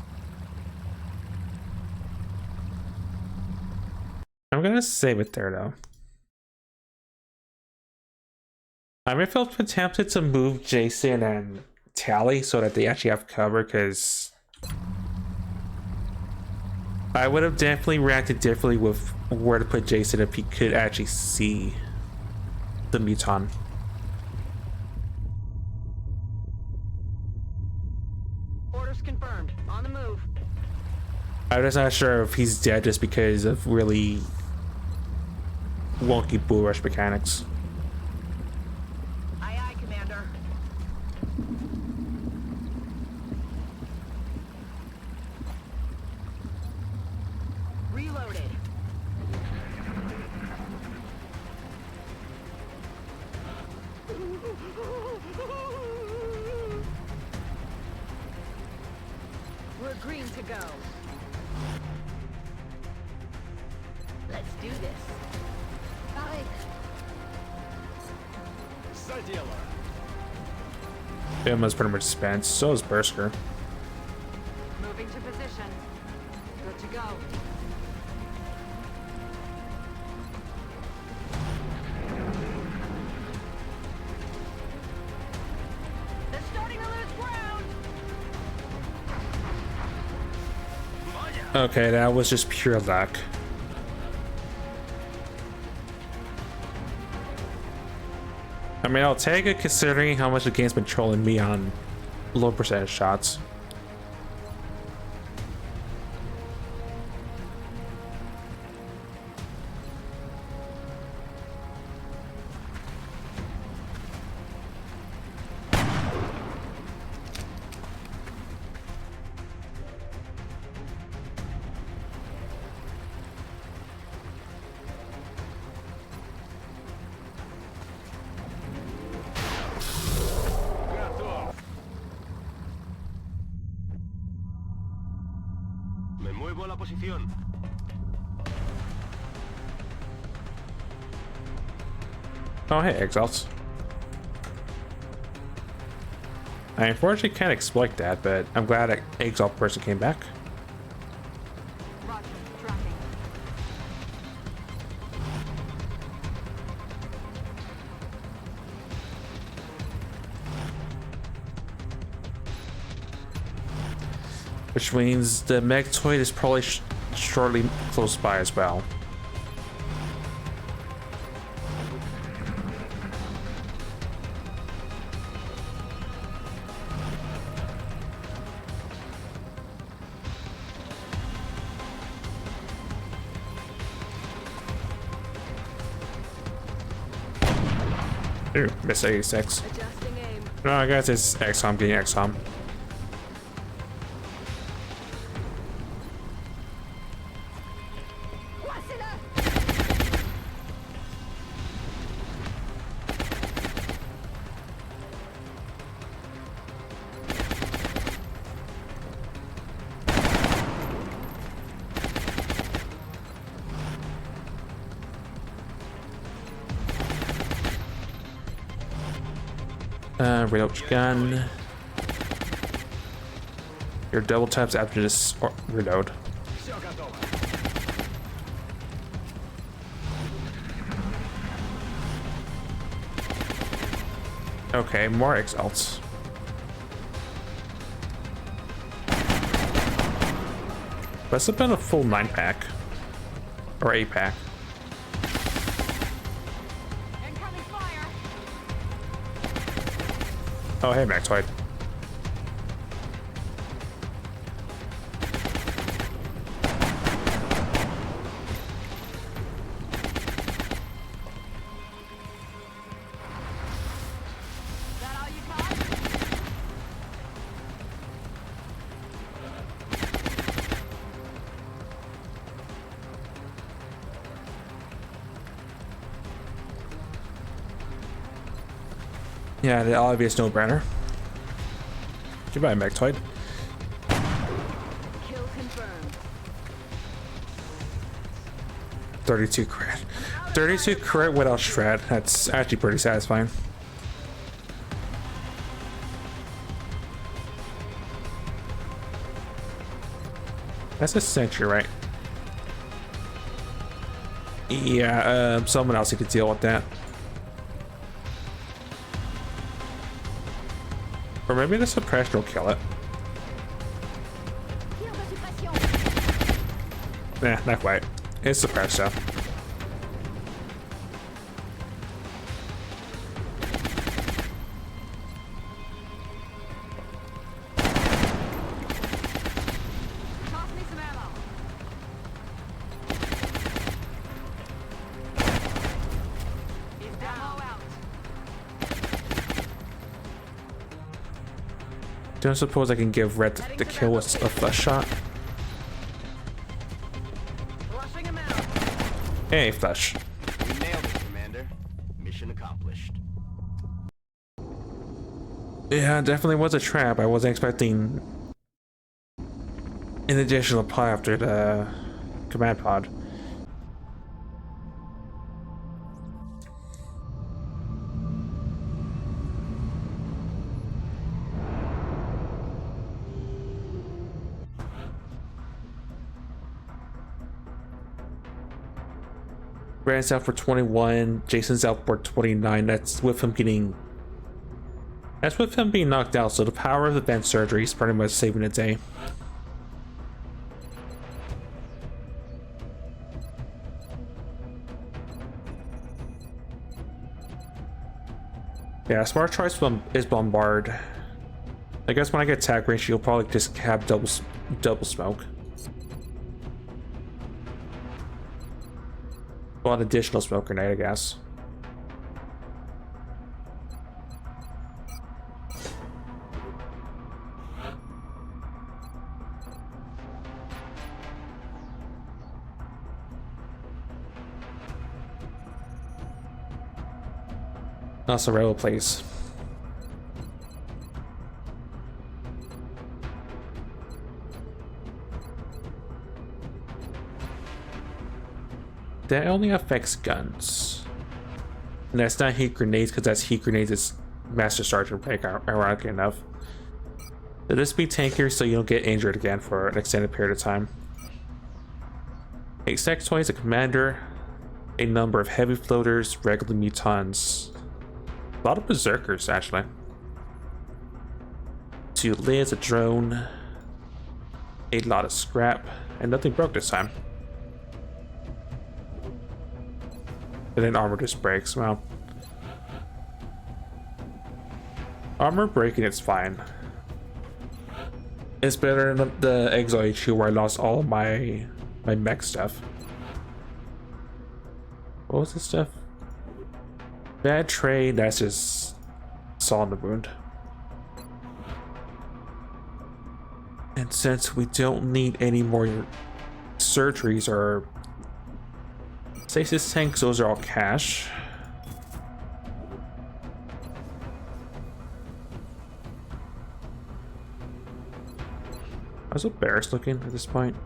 I'm gonna save it there though. I may feel tempted to move Jason and Tally so that they actually have cover, because I would have definitely reacted differently with where to put Jason if he could actually see the Muton. Orders confirmed. On the move. I'm just not sure if he's dead just because of really wonky Bull Rush mechanics. Aye, aye, Commander. Reloaded. We're green to go. Let's do this. Tarek. За дело. Bimba's pretty much spent, so is Berserker. Moving to position. Good to go. They're starting to lose ground. Okay, that was just pure luck. I mean, I'll take it considering how much the game's been trolling me on low percentage shots. Готов. Me muevo a la posición. Oh, hey, Exiles. I unfortunately can't exploit that, but I'm glad an Exile person came back. Roger. Tracking. Which means the Mechtoid is probably shortly close by as well. Ooh, miss 86. Adjusting aim. No, I guess it's XCOM getting XCOM. What's it up? Reload gun. Your double taps after this reload. Все готово. Okay, more exalts. Must have been a full 9-pack. Or 8-pack. Incoming fire. Oh, hey, Maxwhite. Is that all you caught? Yeah, the obvious no-brainer. Goodbye, Maxwhite. Kill confirmed. 32 crit. 32 crit without shred. That's actually pretty satisfying. That's a sentry, right? Yeah, someone else need to deal with that. Or maybe the suppression will kill it. Tir de suppression. Nah, not quite. It's suppressed though. Toss me some ammo. Is ammo out. Don't suppose I can give Red the kill with a flesh shot. Flushing him out. Hey, flesh. We nailed it, Commander. Mission accomplished. Yeah, it definitely was a trap. I wasn't expecting an additional pod after the command pod. Brand's out for 21, Jason's out for 29. That's with him being knocked out, so the power of advanced surgery is pretty much saving the day. Yeah, smart choice is bombard. I guess when I get tag range, you'll probably just have double smoke. Well, an additional smoke grenade, I guess. Also, railway place. That only affects guns. And that's not heat grenades, because that's heat grenades is Master Sergeant rank, ironically enough. So this be tankier so you don't get injured again for an extended period of time. A sex toy is a commander, a number of heavy floaters, regular mutons. A lot of berserkers, actually. 2 lids, a drone, a lot of scrap, and nothing broke this time. And then armor just breaks. Well, armor breaking, it's fine. It's better than the Exile HQ where I lost all of my mech stuff. What was this stuff? Bad trade, that's just saw in the wound. And since we don't need any more surgeries or stasis tanks, those are all cash. How's the barracks looking at this point?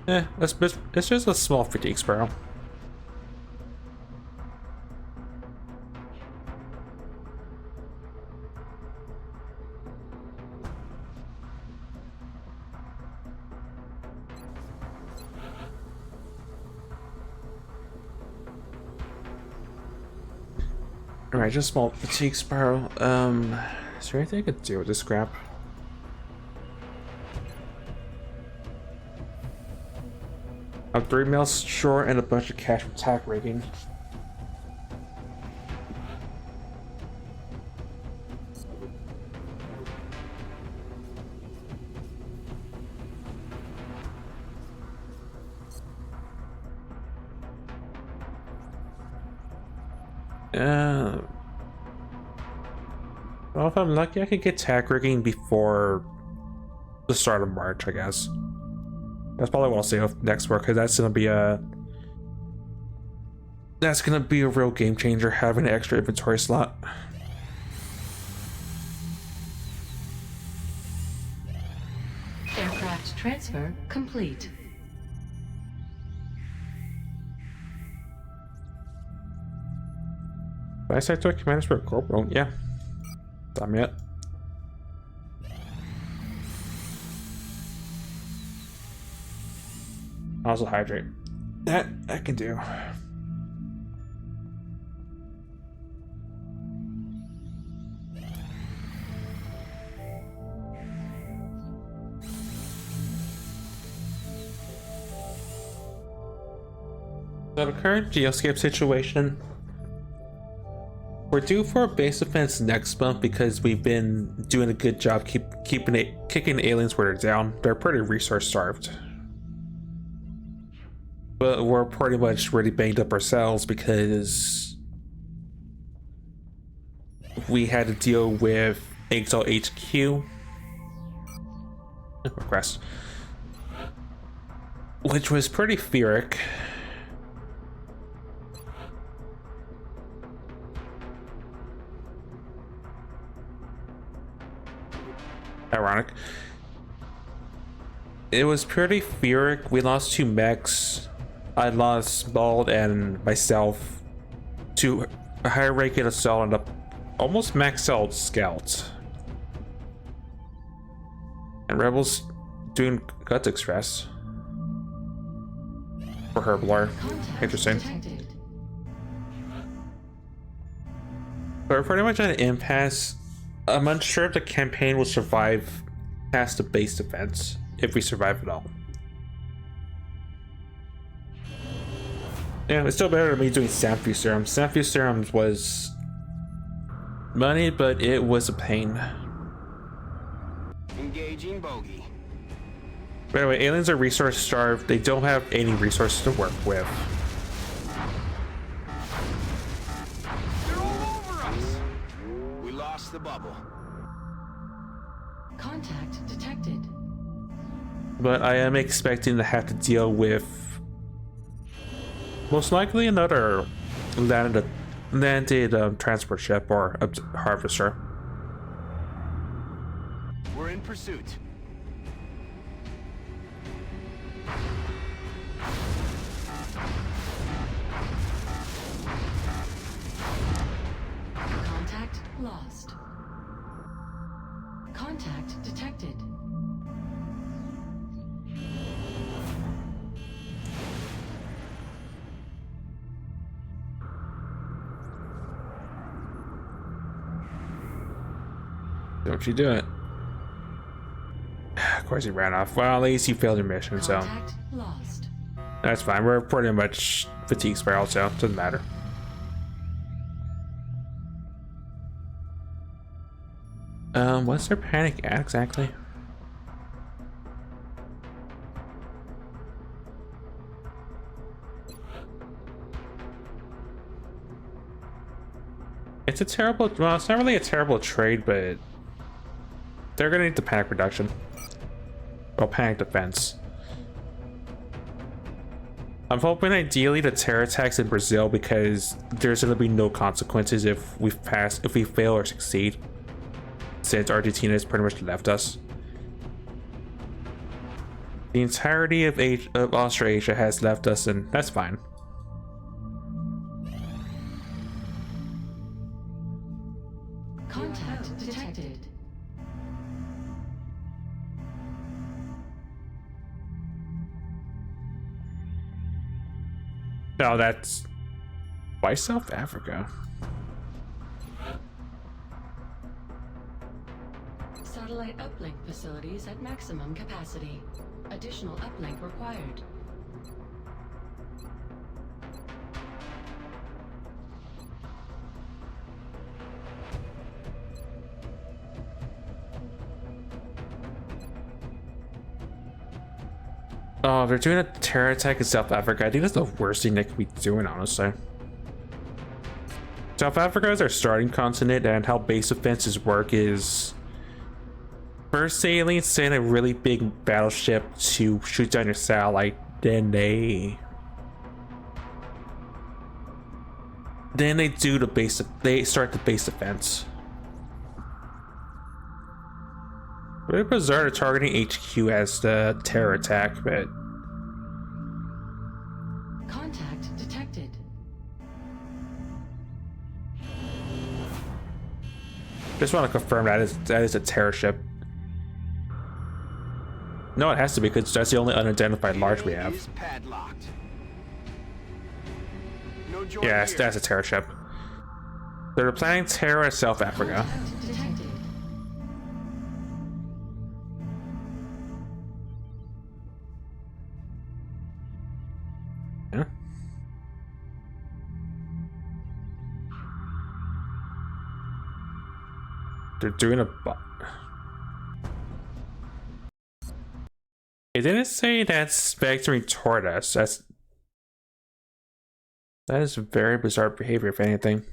It's just a small fatigue spiral. Alright, just small fatigue spiral. Is there anything I could do with this scrap? I'm 3 mils short and a bunch of cash from attack rating. Well, if I'm lucky, I could get tack rigging before the start of March, I guess. That's probably what I'll say next work, because that's gonna be a real game changer, having an extra inventory slot. Aircraft transfer complete. Did I say to a commander for a corporal? Yeah. Time yet. Also hydrate. That I can do. So the current geoscape situation, we're due for a base defense next month because we've been doing a good job kicking aliens where they're down. They're pretty resource starved. But we're pretty much really banged up ourselves because we had to deal with Exalt HQ request, which was pretty fearic. Ironic. It was pretty fearic. We lost 2 mechs. I lost Bald and myself to a higher rank in assault and a almost maxed out scout. And Rebels doing Guts Express for Herblar. Interesting. Detected. But we're pretty much at an impasse. I'm unsure if the campaign will survive past the base defense, if we survive at all. Yeah, it's still better than me doing Sanfu Serum. Sanfu Serums was money, but it was a pain. Engaging bogey. By the way, aliens are resource starved. They don't have any resources to work with. They're all over us. We lost the bubble. Contact detected. But I am expecting to have to deal with most likely another landed transport ship or a harvester. We're in pursuit. Contact lost. Contact detected. Don't you do it. Of course he ran off. Well, at least he failed your mission, so Contact lost. that's fine. We're pretty much fatigue spiral, so it doesn't matter. What's their panic at exactly? It's a terrible, well, it's not really a terrible trade, but they're gonna need the panic reduction. Well, panic defense. I'm hoping ideally the terror attacks in Brazil because there's gonna be no consequences if we fail or succeed. Since Argentina has pretty much left us. The entirety of Australasia has left us, and that's fine. Contact detected. No, that's why South Africa. Satellite uplink facilities at maximum capacity. Additional uplink required. Oh, they're doing a terror attack in South Africa. I think that's the worst thing they could be doing, honestly. South Africa is our starting continent, and how base defenses work is first the aliens send a really big battleship to shoot down your satellite, then they do the base. They start the base defense. Really bizarre to targeting HQ as the terror attack, but Contact detected. just want to confirm that is a terror ship. No, it has to be because that's the only unidentified large we have. Is padlocked. No joy Yeah, here. that's a terror ship. They're planning terror in South Africa. Contact detected. Yeah. They're doing a It didn't say that's vectoring toward us. That is very bizarre behavior, if anything.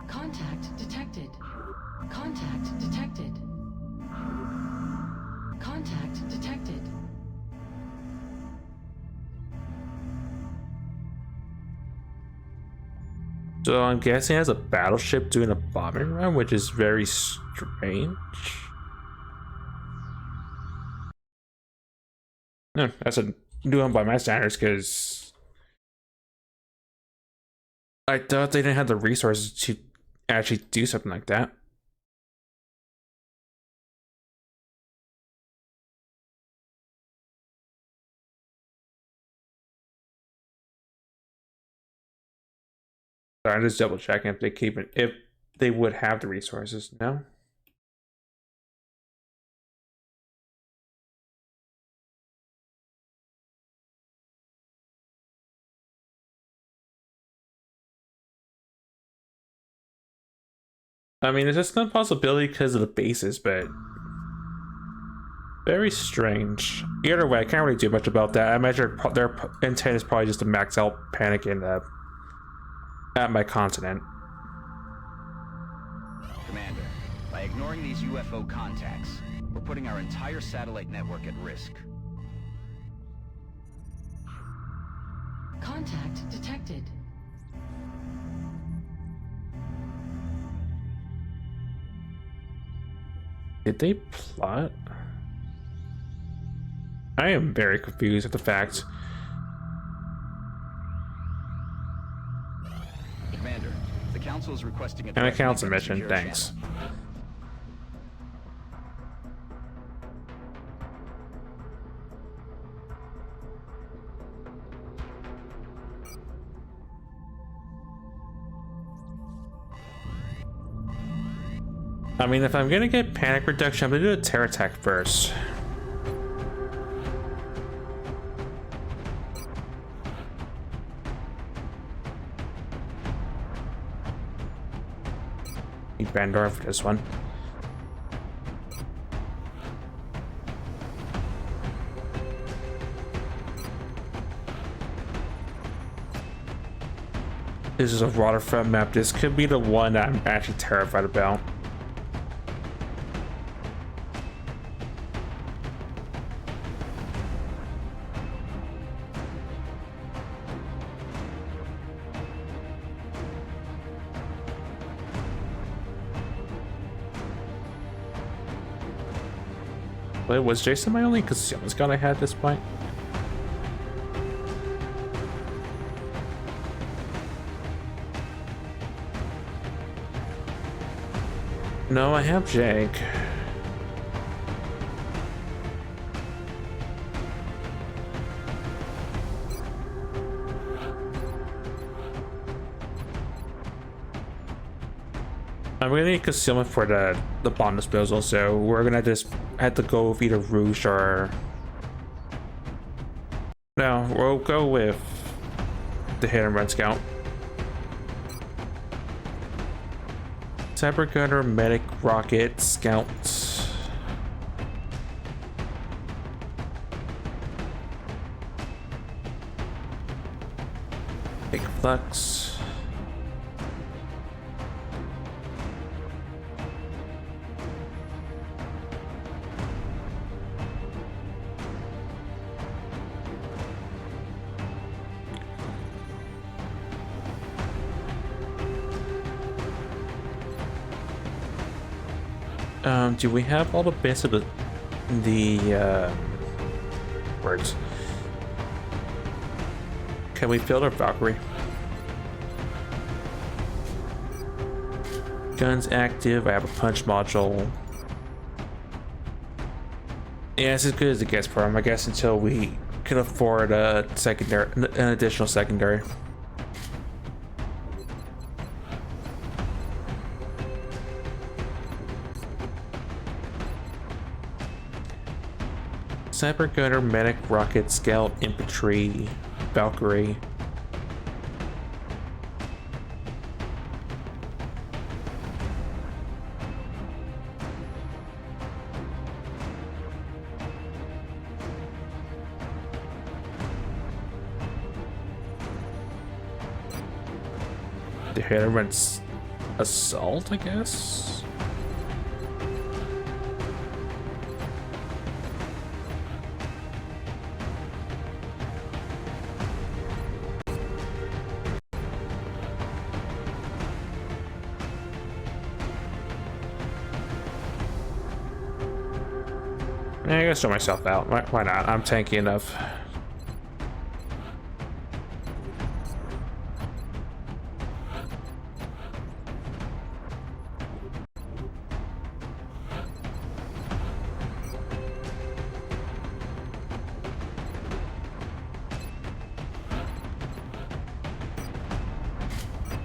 Contact detected. Contact detected. Contact detected. So I'm guessing it has a battleship doing a bombing run, which is very strange. No, that's a new one by my standards, because I thought they didn't have the resources to actually do something like that. Sorry, I'm just double checking if they keep it, if they would have the resources. No. I mean, it's just not a possibility because of the bases, but very strange. Either way, I can't really do much about that. I imagine their intent is probably just to max out panic in at my continent. Commander, by ignoring these UFO contacts, we're putting our entire satellite network at risk. Contact detected. Did they plot? I am very confused at the fact. Commander, the Council is requesting a And a direct council link to mission, secure thanks. channel. I mean, if I'm gonna get panic reduction, I'm gonna do a terror attack first. Need Bandor for this one. This is a waterfront map. This could be the one that I'm actually terrified about. Wait, was Jason my only concealment gun I had at this point? No, I have Jake. I'm gonna need concealment for the bomb disposal, so we're gonna just have to go with either Rouge or... No, we'll go with the hit and run scout. Cyber gunner, medic, rocket, scout. Big flux. Do we have all the bits of the words? Can we build a Valkyrie? Guns active. I have a punch module. Yeah, it's as good as it gets for him, I guess, until we can afford a secondary, an additional secondary. Sniper, gunner, medic, rocket, scout, infantry, Valkyrie. The hitter runs assault, I guess. I gotta show myself out. Why not? I'm tanky enough.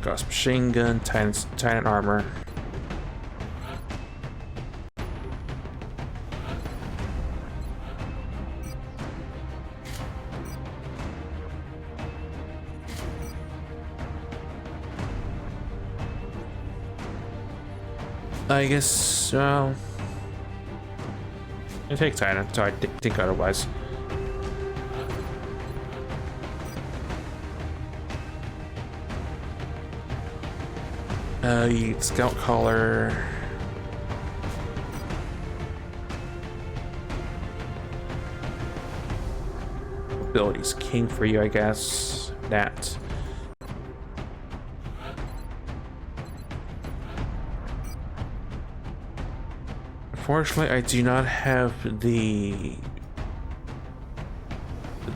Gauss machine gun, Titan armor. I guess, well... I take Titan, so I think otherwise. You scout collar. Abilities king for you, I guess. That. Unfortunately, I do not have the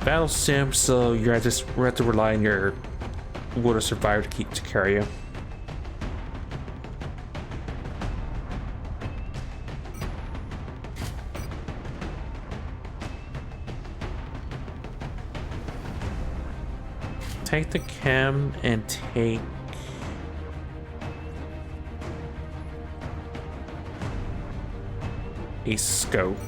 battle sim, so you have to rely on your will to survive to carry you. Take the chem and take a scope.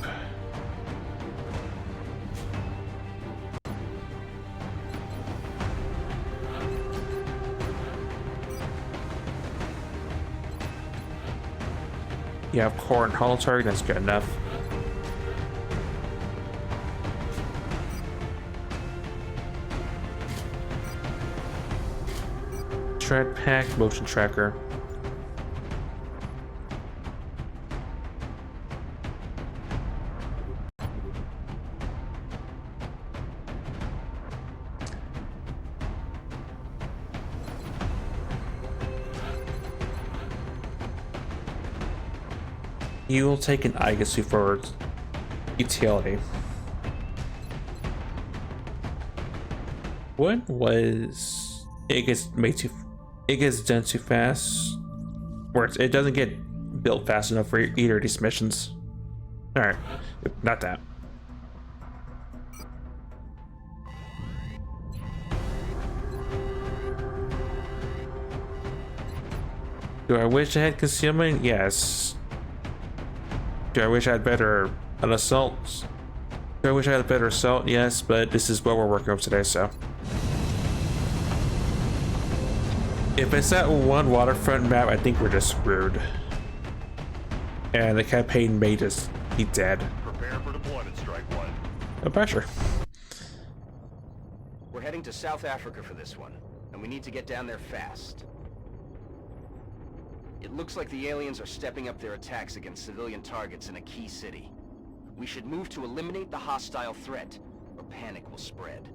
You have core and hull target, that's good enough. Tread pack, motion tracker. You will take an Aigasu for utility. What was it gets done too fast, or it doesn't get built fast enough for either of these missions. All right, not that. Do I wish I had concealment? Yes. Do I wish I had an assault? Do I wish I had a better assault? Yes, but this is what we're working with today, so. If it's that one waterfront map, I think we're just screwed. And the campaign may just be dead. Prepare for deployment, Strike One. No pressure. We're heading to South Africa for this one, and we need to get down there fast. It looks like the aliens are stepping up their attacks against civilian targets in a key city. We should move to eliminate the hostile threat, or panic will spread.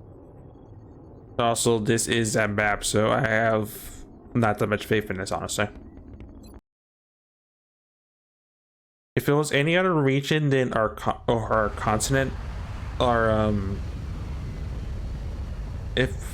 Also, this is that map, so I have not that much faith in this, honestly. If it was any other region than our continent, if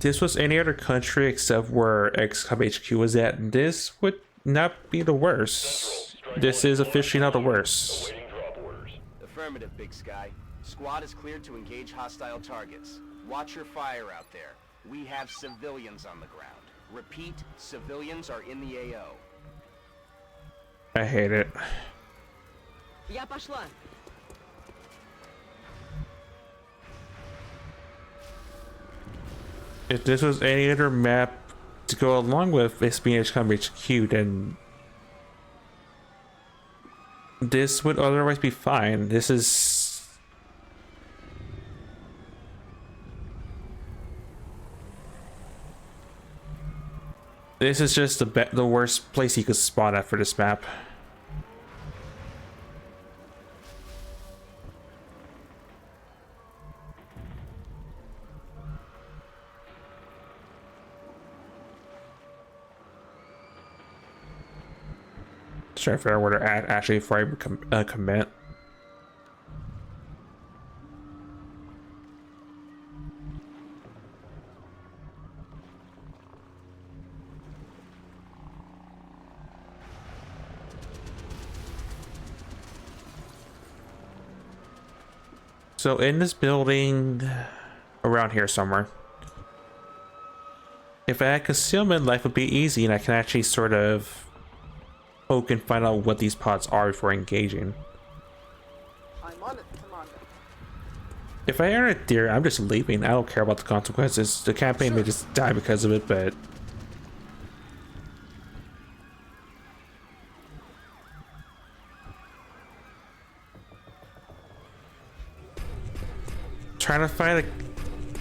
this was any other country except where XCOM HQ was at, this would not be the worst. This is officially not the worst. Awaiting drop orders. Affirmative, Big Sky. Squad is cleared to engage hostile targets. Watch your fire out there. We have civilians on the ground. Repeat, civilians are in the AO. I hate it. Я пошла. If this was any other map to go along with this being XCOM HQ, then this would otherwise be fine. This is just the worst place you could spawn at for this map. Trying to figure out where they're at actually before I commit. So in this building, around here somewhere. If I had concealment, life would be easy and I can actually sort of poke and find out what these pods are before engaging. I'm on it, Commander. If I enter a deer, I'm just leaving. I don't care about the consequences. The campaign may just die because of it, but trying to find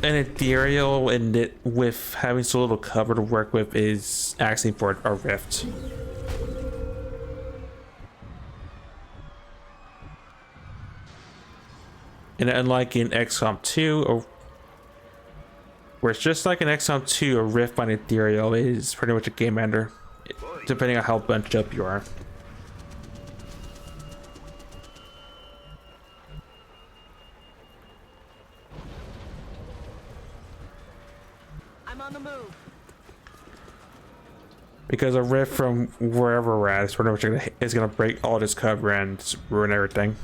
an ethereal and it with having so little cover to work with is asking for a rift. And unlike in XCOM 2, or where it's just like in XCOM 2, a rift on ethereal is pretty much a game ender, depending on how bunched up you are. I'm on the move. Because a rift from wherever we're at is pretty much gonna break all this cover and ruin everything.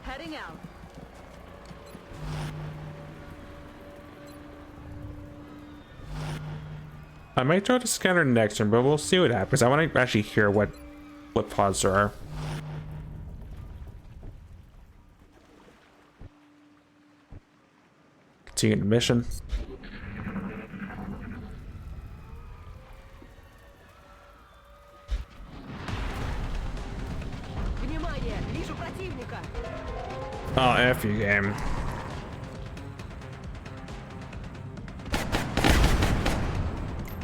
Heading out. I might try to scatter next turn, but we'll see what happens. I want to actually hear what pods there are. Continue the mission. Внимание! Вижу противника! Oh, F you, game.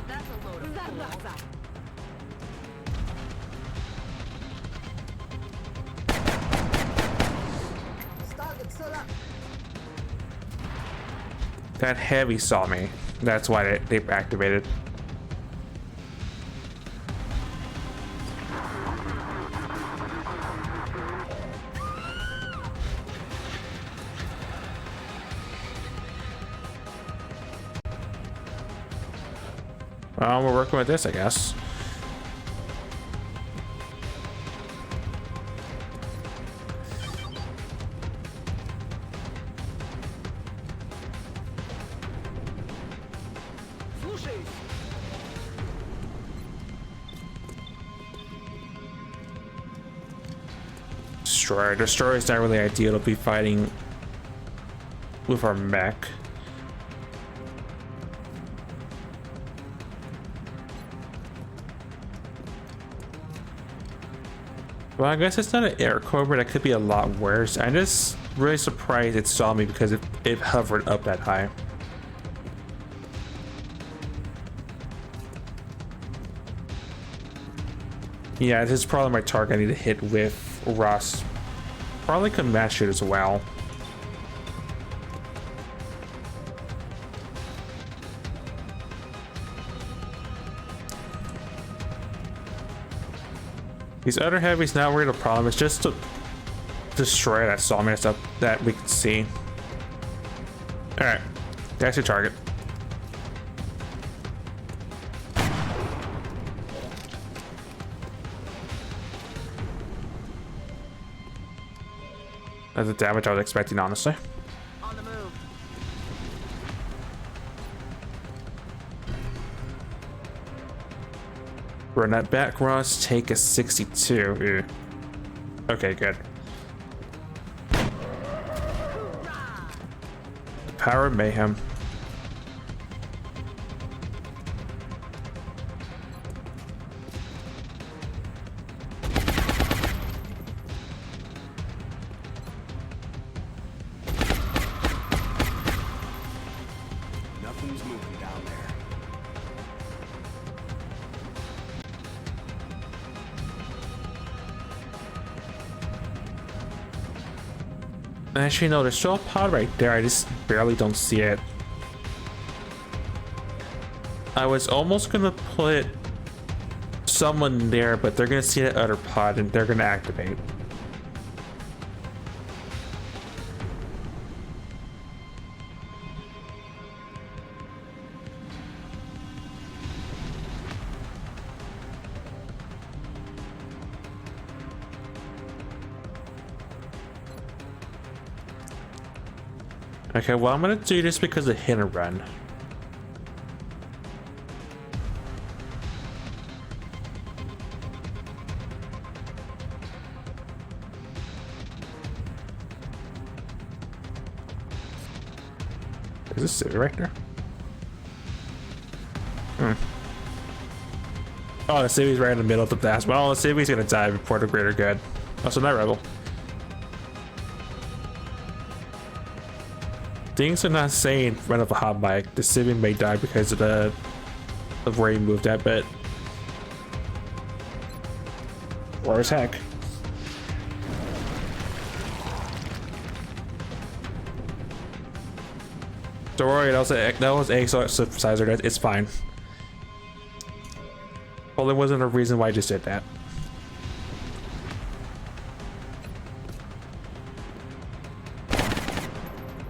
That's a load of Зараза! Target set up. That heavy saw me. That's why they activated. Well, we're working with this, I guess. Слушаюсь. Destroyer. Destroyer is not really ideal to be fighting with our mech. Well, I guess it's not an air cobra. That could be a lot worse. I'm just really surprised it saw me because it hovered up that high. Yeah, this is probably my target I need to hit with Ross. Probably could match it as well. These other heavies not really a problem. It's just to destroy that sawmill stuff that we can see. Alright, that's your target. That's the damage I was expecting, honestly. On the move. Run that back, Ross. Take a 62. Ew. Okay, good. Power mayhem. Nothing's moving down there. Actually, no, there's still a pod right there. I just barely don't see it. I was almost gonna put someone there, but they're gonna see that other pod and they're gonna activate. Okay, well, I'm gonna do this because of hit and run. Is this city right there? Oh, the city's right in the middle of the blast. Well, the city's gonna die before the greater good. Also, not rebel. Things are not saying in front of a hot mic. The civilian may die because of where he moved at, but or as heck. Don't worry, that was a synthesizer. It's fine. Well, there wasn't a reason why I just did that.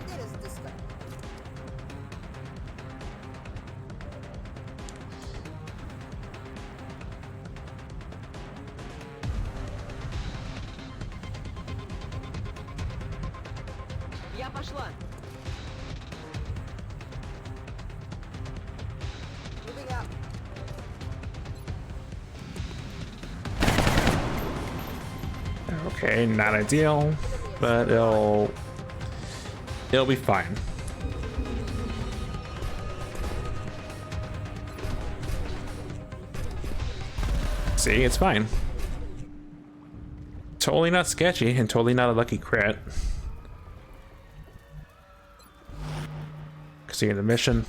It is this guy. Я пошла. Moving out. Okay, not ideal, but it'll be fine. See, it's fine. Totally not sketchy and totally not a lucky crit. See the mission.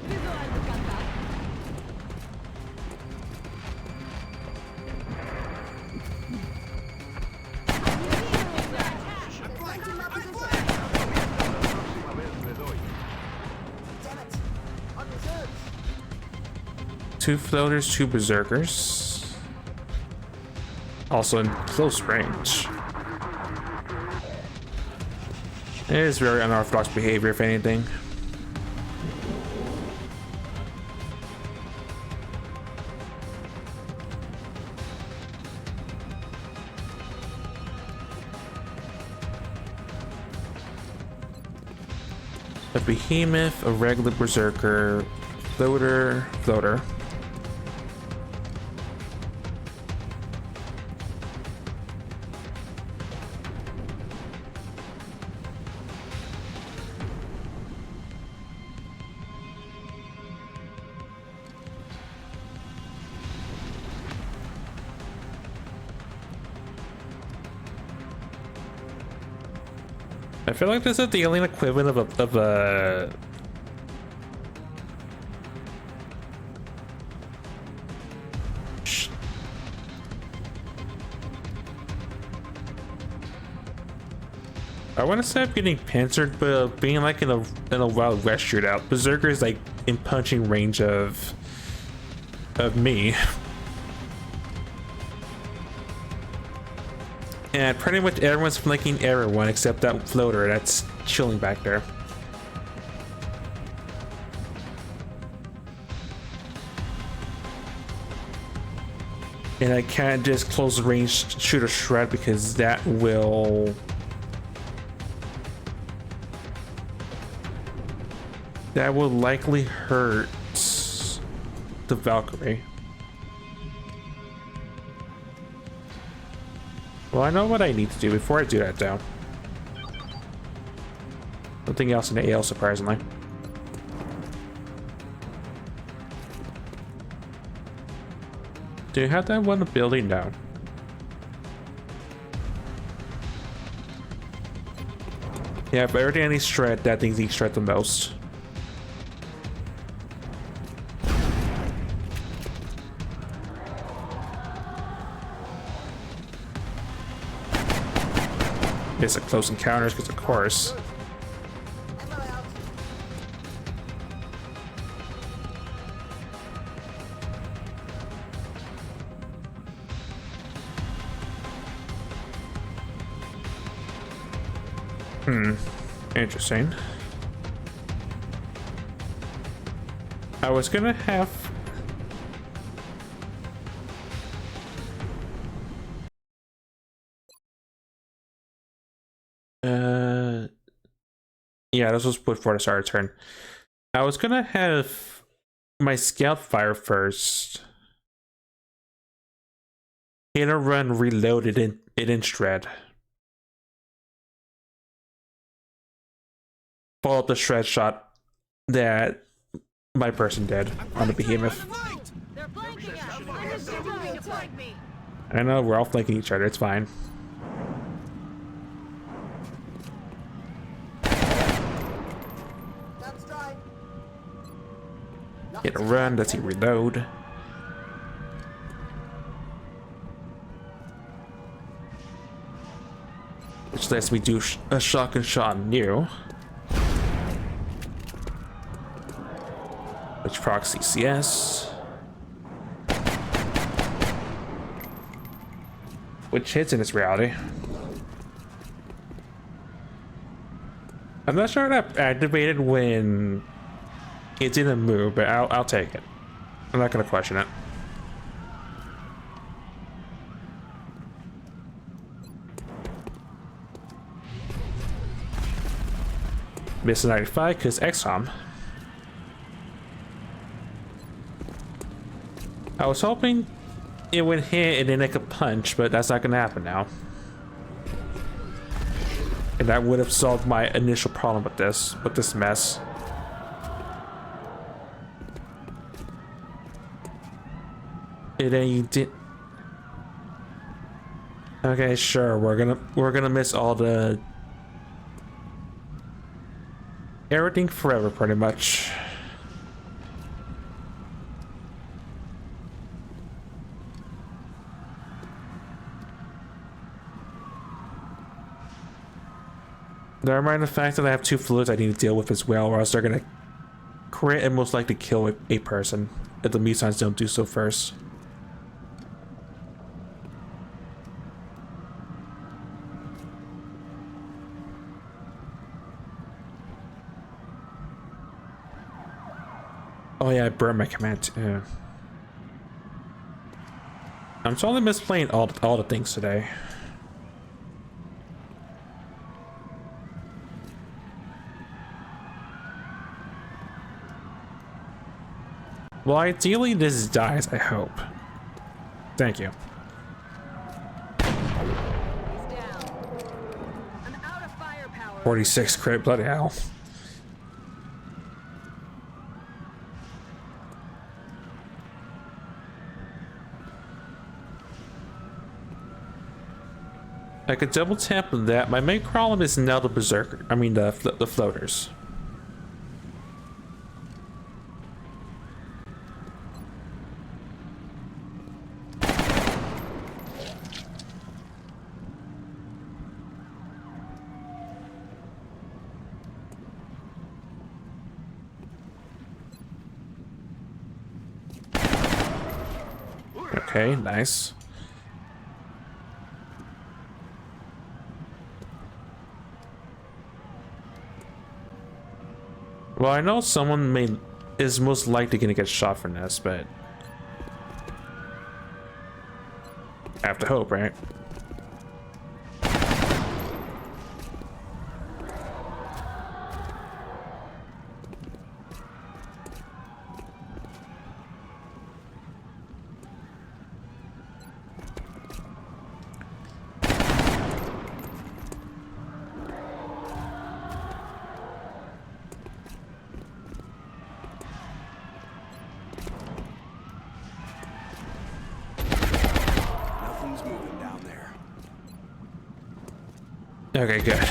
Визуальный контакт. Damn it. On reserves. 2 floaters, 2 berserkers. Also in close range. It is very unorthodox behavior, if anything. A behemoth, a regular berserker, floater. I feel like this is the alien equivalent of a I want to say I'm getting panzered, but being like in a Wild West shootout, Berserker is like in punching range of me. And pretty much everyone's flanking everyone except that floater that's chilling back there. And I can't just close range shoot a shred because that will likely hurt the Valkyrie. Well, I know what I need to do before I do that, though. Nothing else in the AL, surprisingly. Do you have that one building down? Yeah, if everything needs shred, that thing needs shred the most. It's a close encounters because of course. Ammo out. Interesting. I was gonna have yeah, this was before the start of turn. I was gonna have my scout fire first. Hit a run, reloaded it in shred. Follow up the shred shot that my person did on the behemoth. They're flanking us. They're moving to flank me. I know we're all flanking each other, it's fine. That's dry. Hit a run, let's see, reload. Which lets me do a shotgun shot on you. Which procs CCS. Which hits in this reality. I'm not sure that activated when it didn't move, but I'll take it. I'm not gonna question it. Miss 95 because XCOM. I was hoping it would hit and then I could punch, but that's not gonna happen now. And that would have solved my initial problem with this mess. And then you did. Okay, sure. We're gonna miss all the everything forever, pretty much. Never mind the fact that I have two fluids I need to deal with as well, or else they're gonna crit and most likely kill a person if the Musons don't do so first. Oh yeah, I burned my command too. I'm totally misplaying all the things today. Well, ideally this dies, I hope. Thank you. He's down. I'm out of firepower. 46 crit, bloody hell. I could double tap on that. My main problem is now the berserker. I mean the floaters. Okay, nice. Well, I know someone is most likely gonna get shot from this, but I have to hope, right? Nothing's moving down there. Okay, good.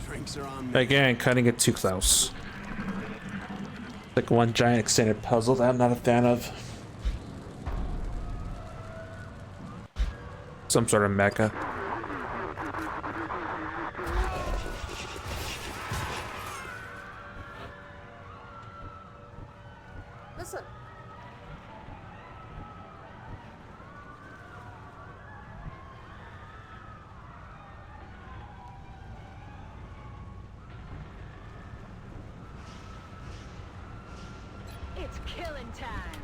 Drinks are on me. Again, cutting it too close. Like one giant extended puzzle that I'm not a fan of. Some sort of mecha. Listen. It's killing time.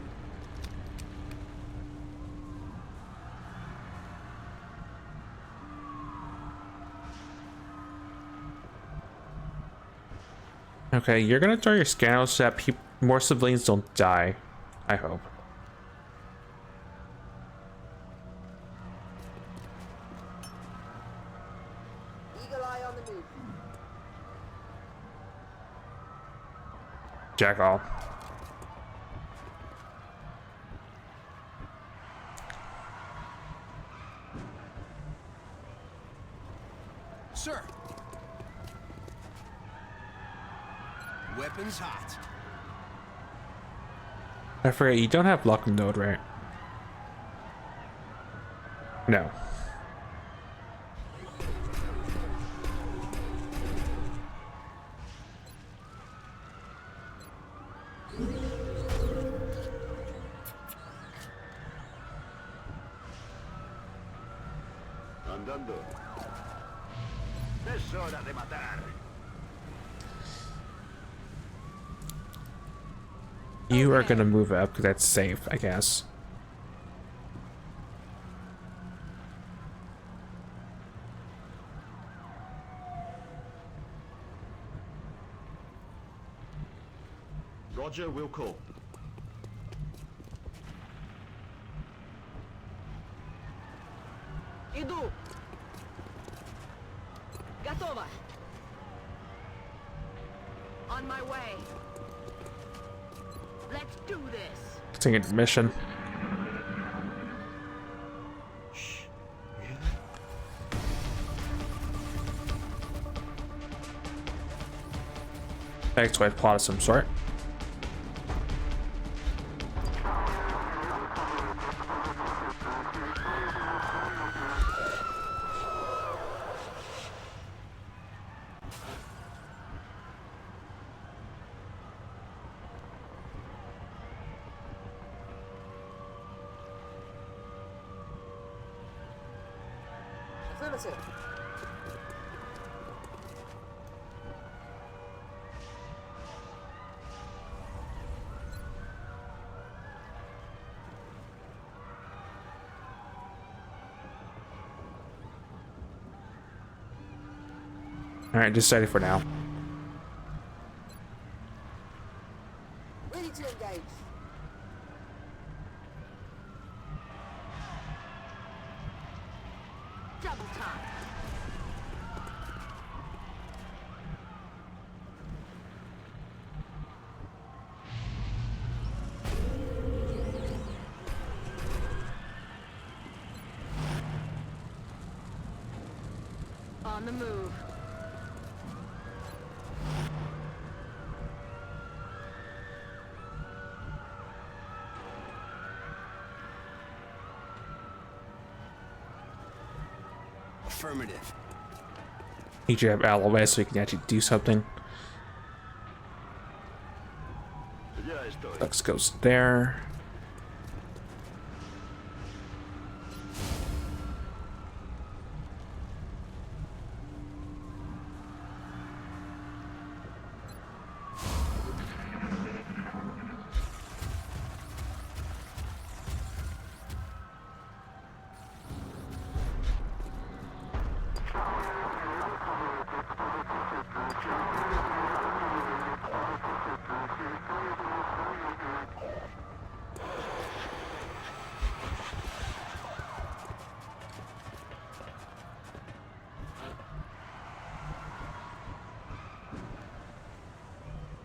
Okay, you're gonna throw your scanners so that more civilians don't die. I hope. Eagle eye on the move. Jack all. Sir. Weapons hot. I forget, you don't have lock node, right? No. Andando. Es hora de matar. You are gonna move up because that's safe, I guess. Roger, will call. Иду. Готово. On my way. Let's do this. Taking intermission. Exploit plot of some sort. Affirmative. Alright, just steady for now. Ready to engage. Double time. On the move. Affirmative. Need you to have alloy so you can actually do something. Ya estoy. Lux goes there.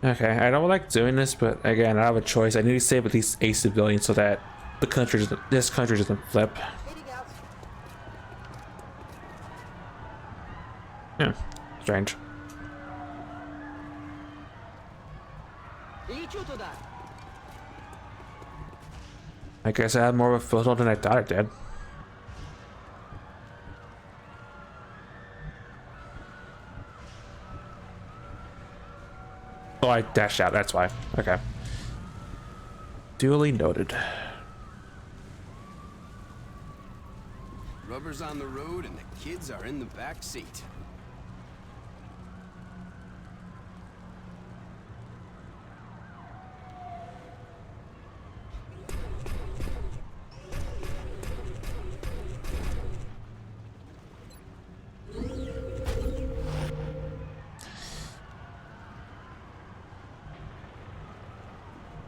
Okay, I don't like doing this, but again, I have a choice. I need to save at least a civilian so that this country doesn't flip. Heading out. Yeah, strange. I guess I had more of a foothold than I thought I did. Oh, I dashed out, that's why. Okay. Duly noted. Rubber's on the road and the kids are in the back seat.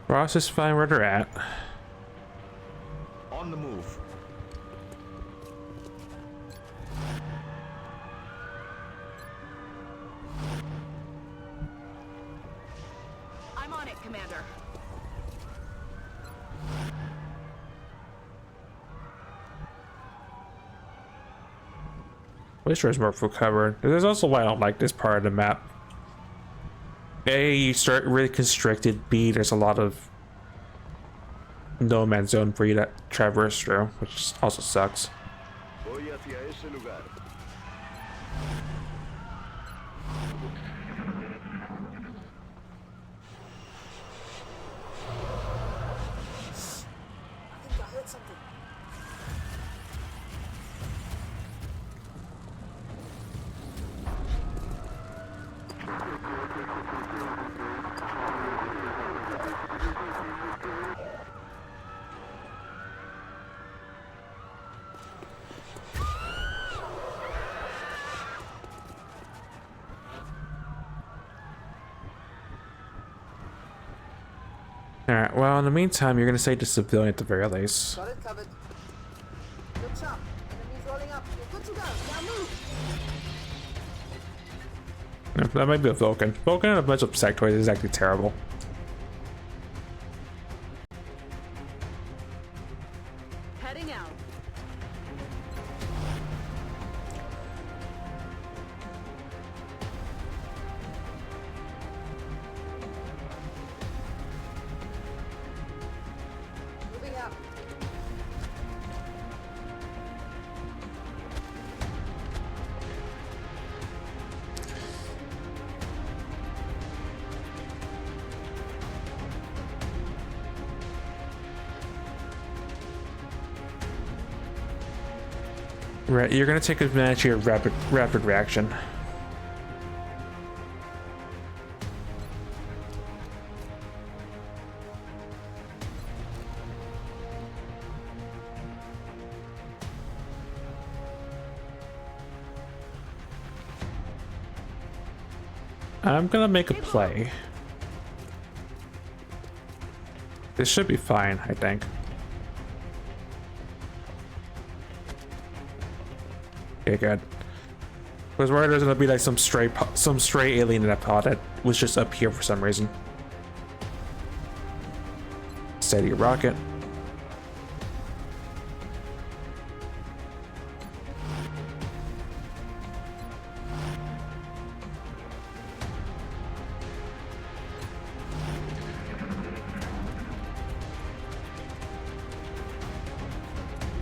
Ross is fine where they're at. On the move. I'm on it, Commander. Wish there was more for cover. There's also why I don't like this part of the map. A, you start really constricted. B, there's a lot of no man's zone for you to traverse through, which also sucks. Voy hacia ese lugar. I think I heard something. Alright, well, in the meantime, you're gonna save the civilian at the very least. Got it covered. Good job. Enemies rolling up. You're good to go. Now move. Yeah, that might be a Vulcan. Vulcan and a bunch of sectoids is actually terrible. Heading out. Moving out. Right, you're gonna take advantage of your rapid reaction. I'm gonna make a play. This should be fine, I think. Okay, good. I was worried there's gonna be like some stray alien in that pod that was just up here for some reason. Steady rocket.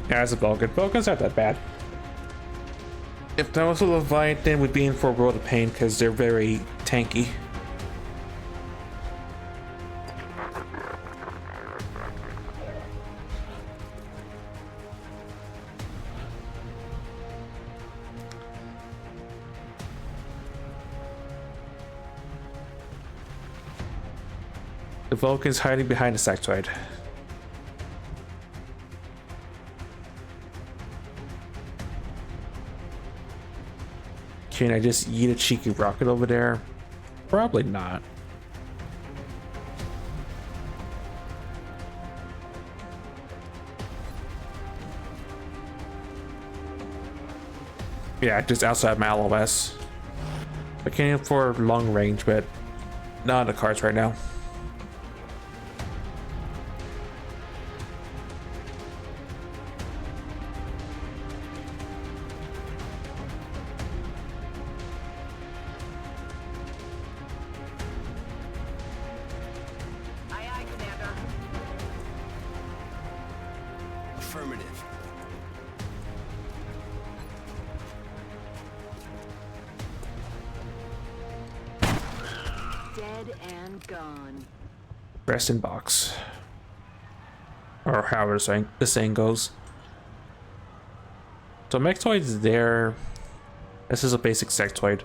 Yeah, it's a Vulcan. Vulcan's not that bad. If that was a Leviathan, we'd be in for a world of pain because they're very tanky. The Vulcan's hiding behind a sectoid. Can I just eat a cheeky rocket over there? Probably not. Yeah, just outside my LOS. I can aim for long range, but not on the cards right now. Aye, aye, Commander. Affirmative. Dead and gone. Rest in box. Or however the saying goes. So Mechtoid's there. This is a basic sectoid.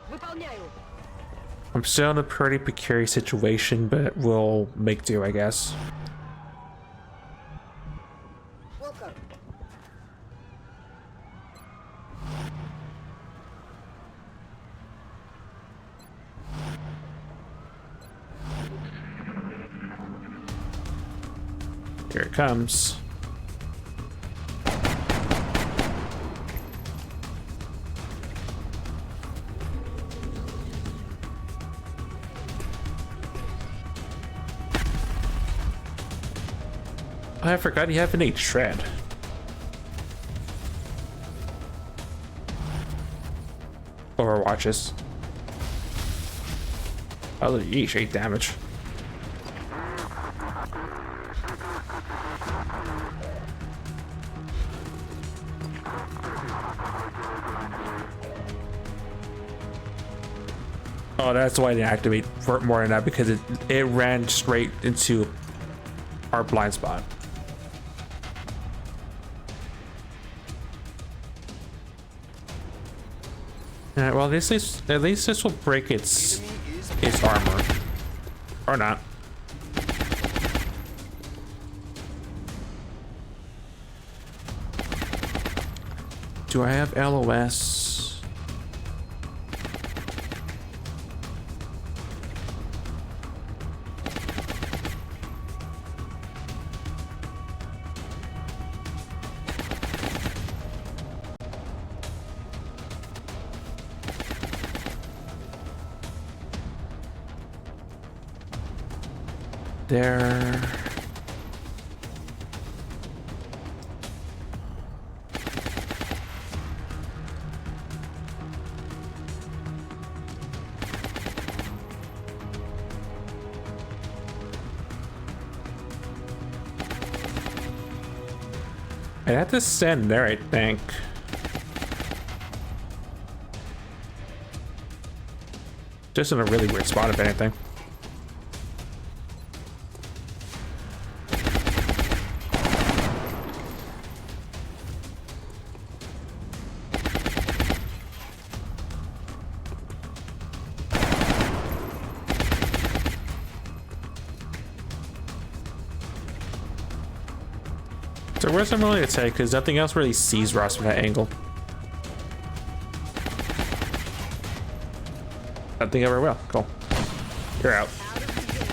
Выполняю. I'm still in a pretty precarious situation, but we'll make do, I guess. Welcome. Here it comes. I forgot you have an H shred. Overwatches. Oh, yeesh, 8 damage. Oh, that's why I didn't activate for more than that, because it ran straight into our blind spot. Alright, well, at least this will break its armor. Or not. Do I have LOS? There. I have to send there, I think. Just in a really weird spot, if anything. So where's some really attack? Because nothing else really sees Ross from that angle. I think ever will. Cool. You're out. Out of the zone.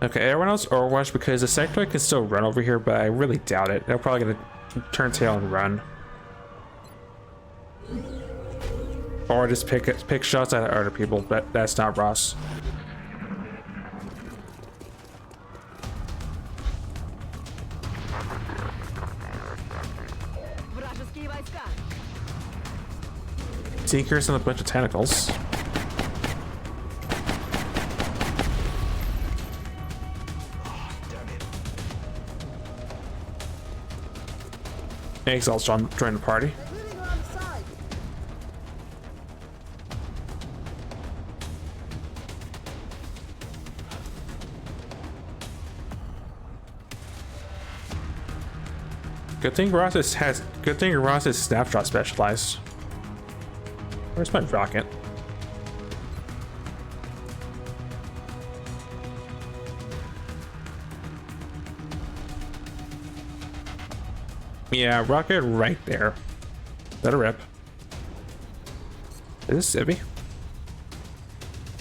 Okay, everyone else Overwatch because the sectoid can still run over here, but I really doubt it. They're probably gonna turn tail and run. Or just pick shots at other people, but that's not Ross. Вражеские войска. Seekers and a bunch of tentacles. Exalt's join the party. They're moving around the side. Good thing Ross is snapshot specialized. Where's my rocket? Yeah, rocket right there. Let her rip. Is this Civvy?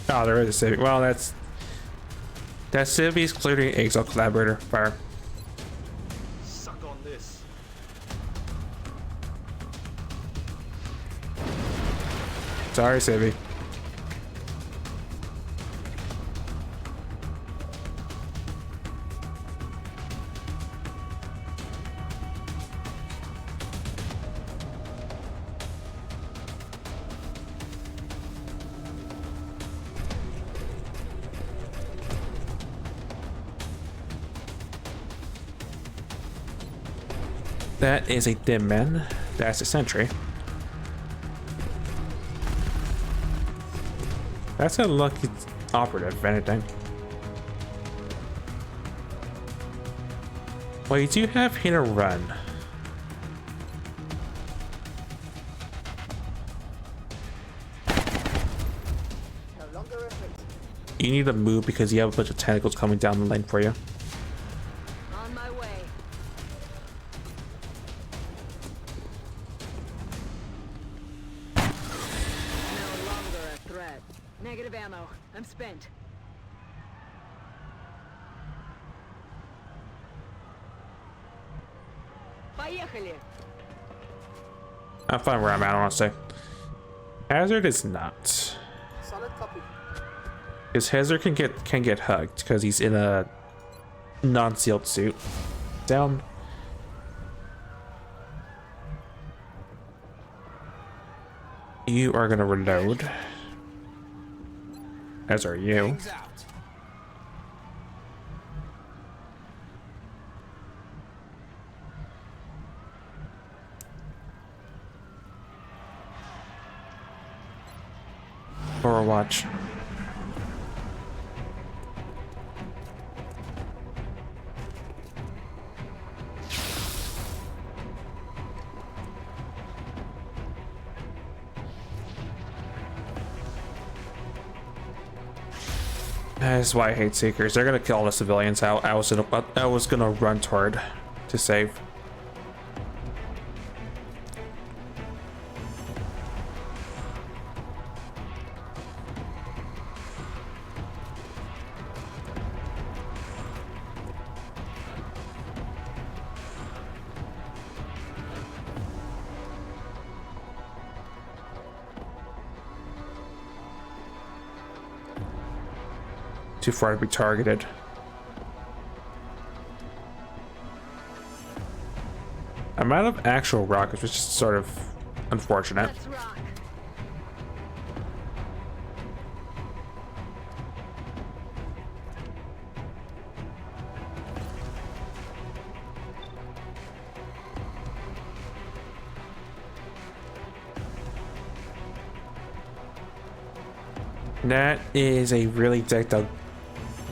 Oh, there is a Civvy. Well, that's Civvy's clearly Exalt collaborator. Fire. Suck on this. Sorry, Civvy. That is a dim man. That's a sentry. That's a lucky operative, if anything. Well, you do have hit and run. No longer effort. You need to move because you have a bunch of tentacles coming down the lane for you. On my way. No longer a threat. Negative ammo. I'm spent. Поехали. I'm fine where I'm at, honestly. Hazard is not. Solid copy. Because Hazard can get hugged because he's in a non-sealed suit. Down. You are gonna reload. As are you. Wings out. Overwatch. That's why I hate Seekers. They're gonna kill all the civilians I was gonna run toward to save. Too far to be targeted. I'm out of actual rockets, which is sort of unfortunate. Let's rock. That is a really decked out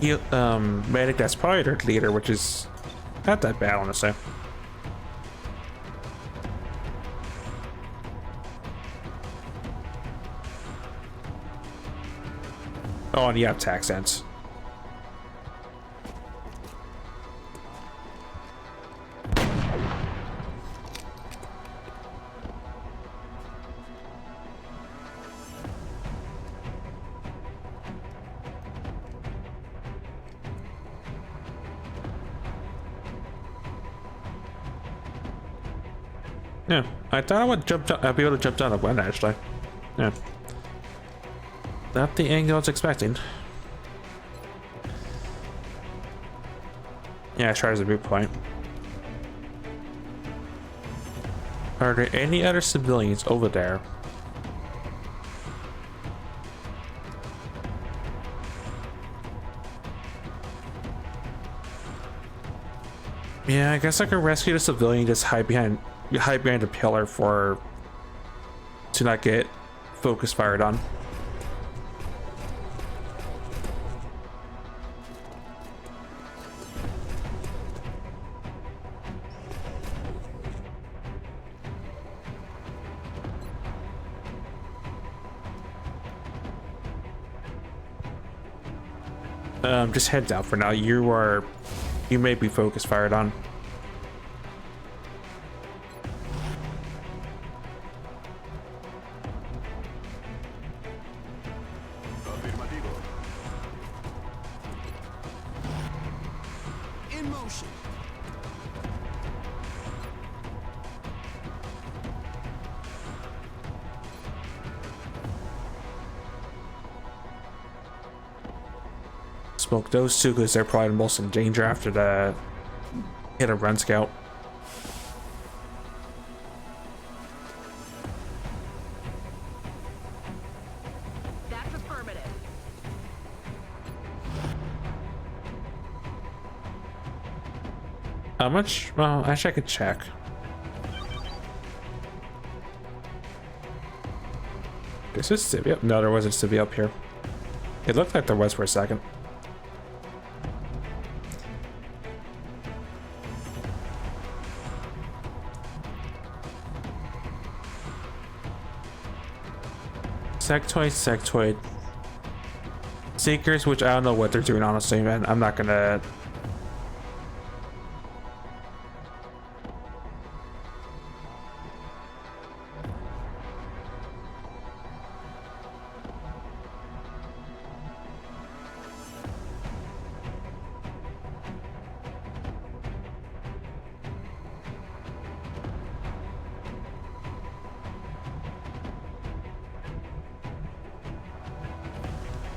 medic that's probably their leader, which is not that bad, honestly. Oh, and you have tax sense. Yeah, I thought I would I'd be able to jump down a window actually. Yeah. Not the angle I was expecting. Yeah, Char's a boot point. Are there any other civilians over there? Yeah, I guess I could rescue the civilian, just hide behind a pillar to not get focus fired on. Just heads out for now. You may be focus fired on. Afirmativo. In motion. Smoke those two because they're probably the most in danger after the hit a run scout. That's affirmative. How much? Well, actually I could check. Is this civvy up? No, there wasn't civvy up here. It looked like there was for a second. Sectoid. Seekers, which I don't know what they're doing, honestly, man. I'm not gonna...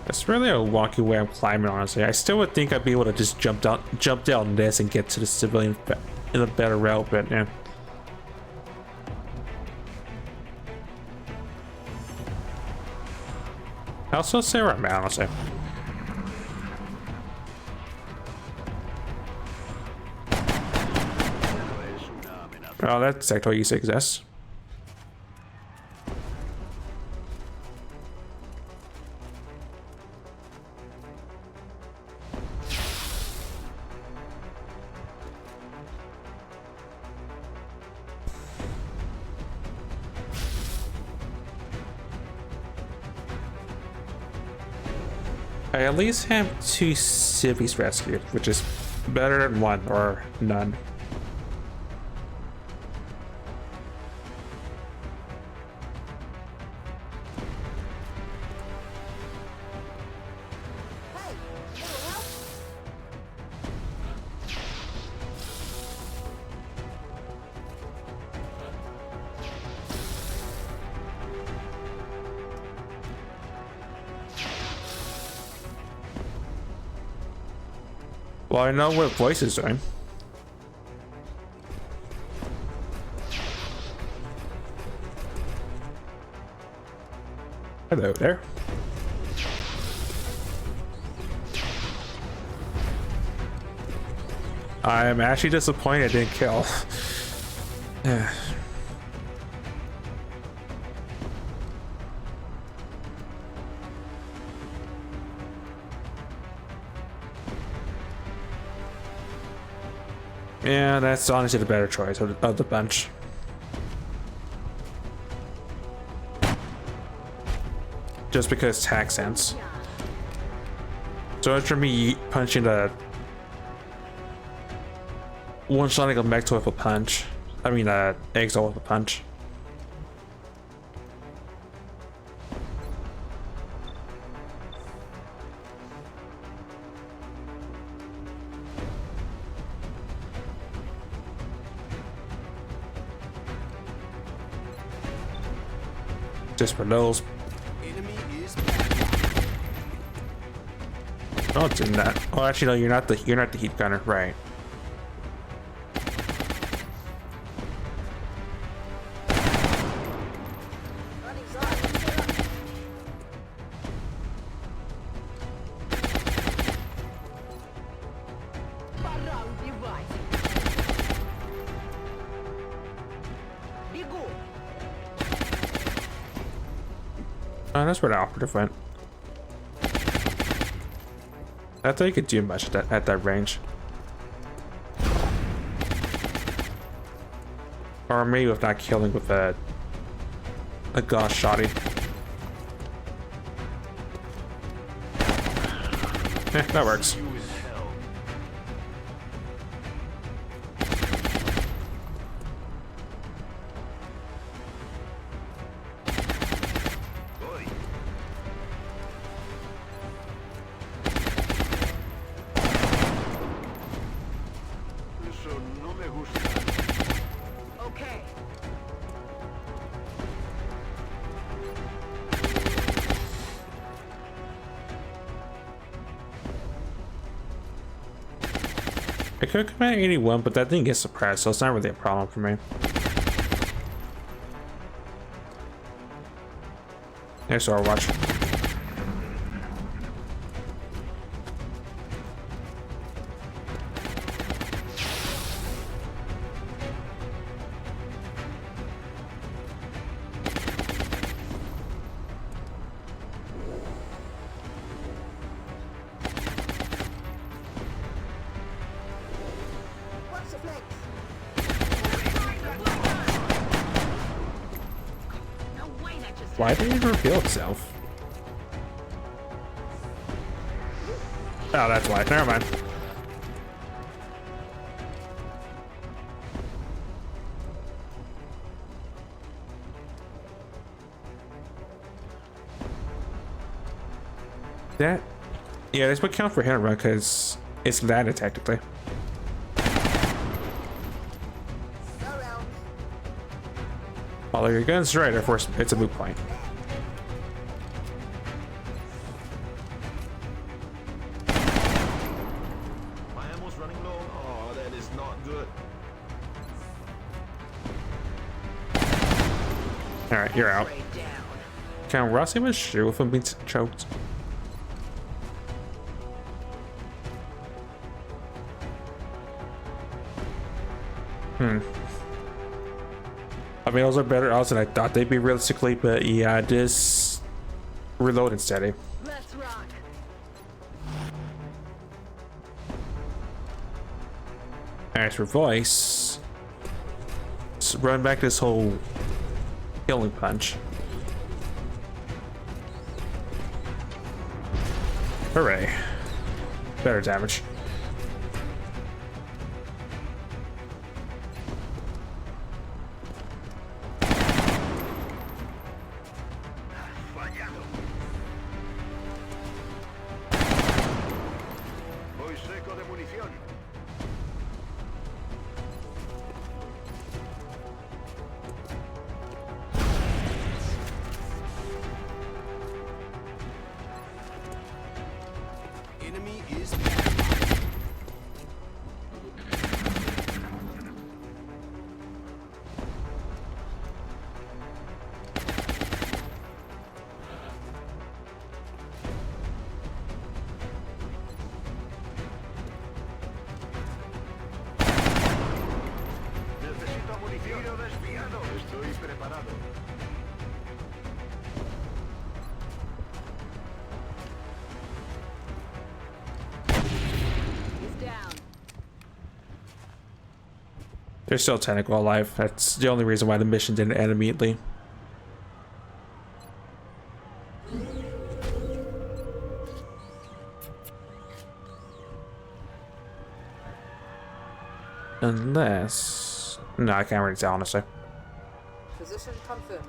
It's really a wonky way I'm climbing, honestly. I still would think I'd be able to just jump down this and get to the civilian in a better route, but yeah. I'll still say where I'm at, honestly. Oh, that sector used to exist. I at least have 2 civvies rescued, which is better than 1 or none. Hey, little help? Well, I know what voice is doing. Hello there. I'm actually disappointed I didn't kill. Yeah, that's honestly the better choice of the bunch. Just because tax sense. So after me punching the one-shotting a mech with a punch. I mean, exile with a punch. Just for those. Enemy is Oh, it's in that. Oh, actually, no, you're not the heat gunner, right? Running side. Бегу! Oh, that's where the operative went. I thought you could do much at that range. Or maybe with not killing with a gauss shotty. That works. you in hell. Oi. Eso no me gusta. Okay. I could come at 81, but that thing gets suppressed, so it's not really a problem for me. There's Overwatch. Watch the flanks. No way that just Why did it reveal itself? Oh, that's why. Never mind. That, yeah, this would count for hit and run because it's landed technically. No rounds. Although your gun's right, of course, it's a moot point. My ammo's running low. Oh, that is not good. Alright, you're out. straight down. Can Rossi was sure if I'm being choked? I mean, those are better odds than I thought they'd be realistically, but yeah, this reload and steady. Let's rock. As for voice, let's run back this whole killing punch. Hooray. Better damage. Fallado. Voy seco de munición. Enemy is necesito munición. Tiro desviado. Estoy preparado. He's down. They're still technically alive. That's the only reason why the mission didn't end immediately. Unless... No, I can't really tell, honestly. Position confirmed.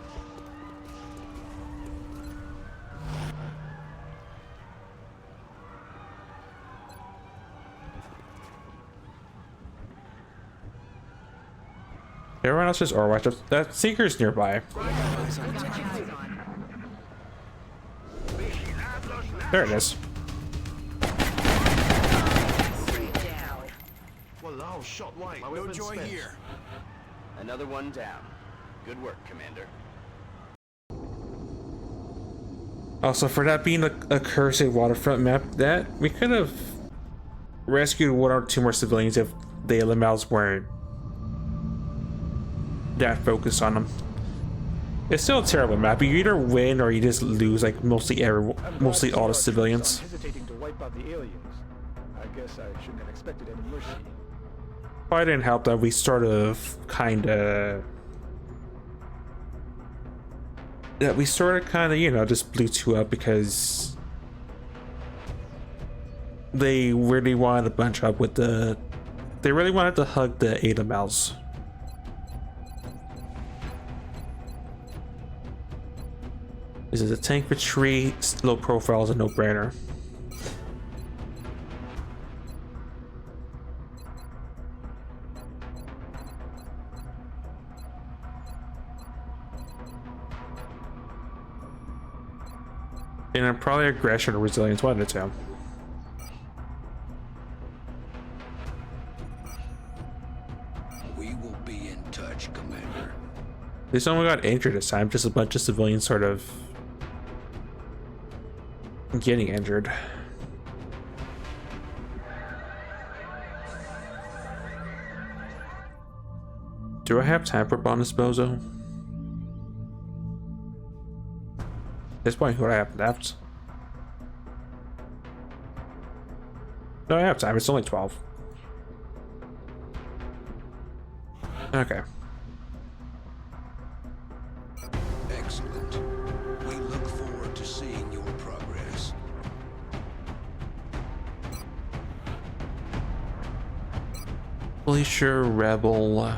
Everyone else just Overwatch. That Seeker's nearby. Got my eyes on. There it is. Walao, shot wide. My No weapon's joy spent. here. Another one down. Good work, Commander. Also, for that being a cursed waterfront map, that we could have rescued one or two more civilians if the LMLs weren't that focused on them. It's still a terrible map. You either win or you just lose like mostly all the civilians. Hesitating to wipe out the aliens. I guess I shouldn't have expected any mercy. Probably didn't help that we sort of kind of you know, just blew two up because they really wanted to bunch up with they really wanted to hug the AMLs. This is a tank retreat, low profile is a no-brainer. And then probably aggression or resilience, one of the two. We will be in touch, Commander. This only got injured this time, just a bunch of civilians sort of getting injured. Do I have tamper bomb disposal? At this point, who do I have left? No, I have time. It's only 12. Okay. Excellent. We look forward to seeing your progress. Glacier, Rebel,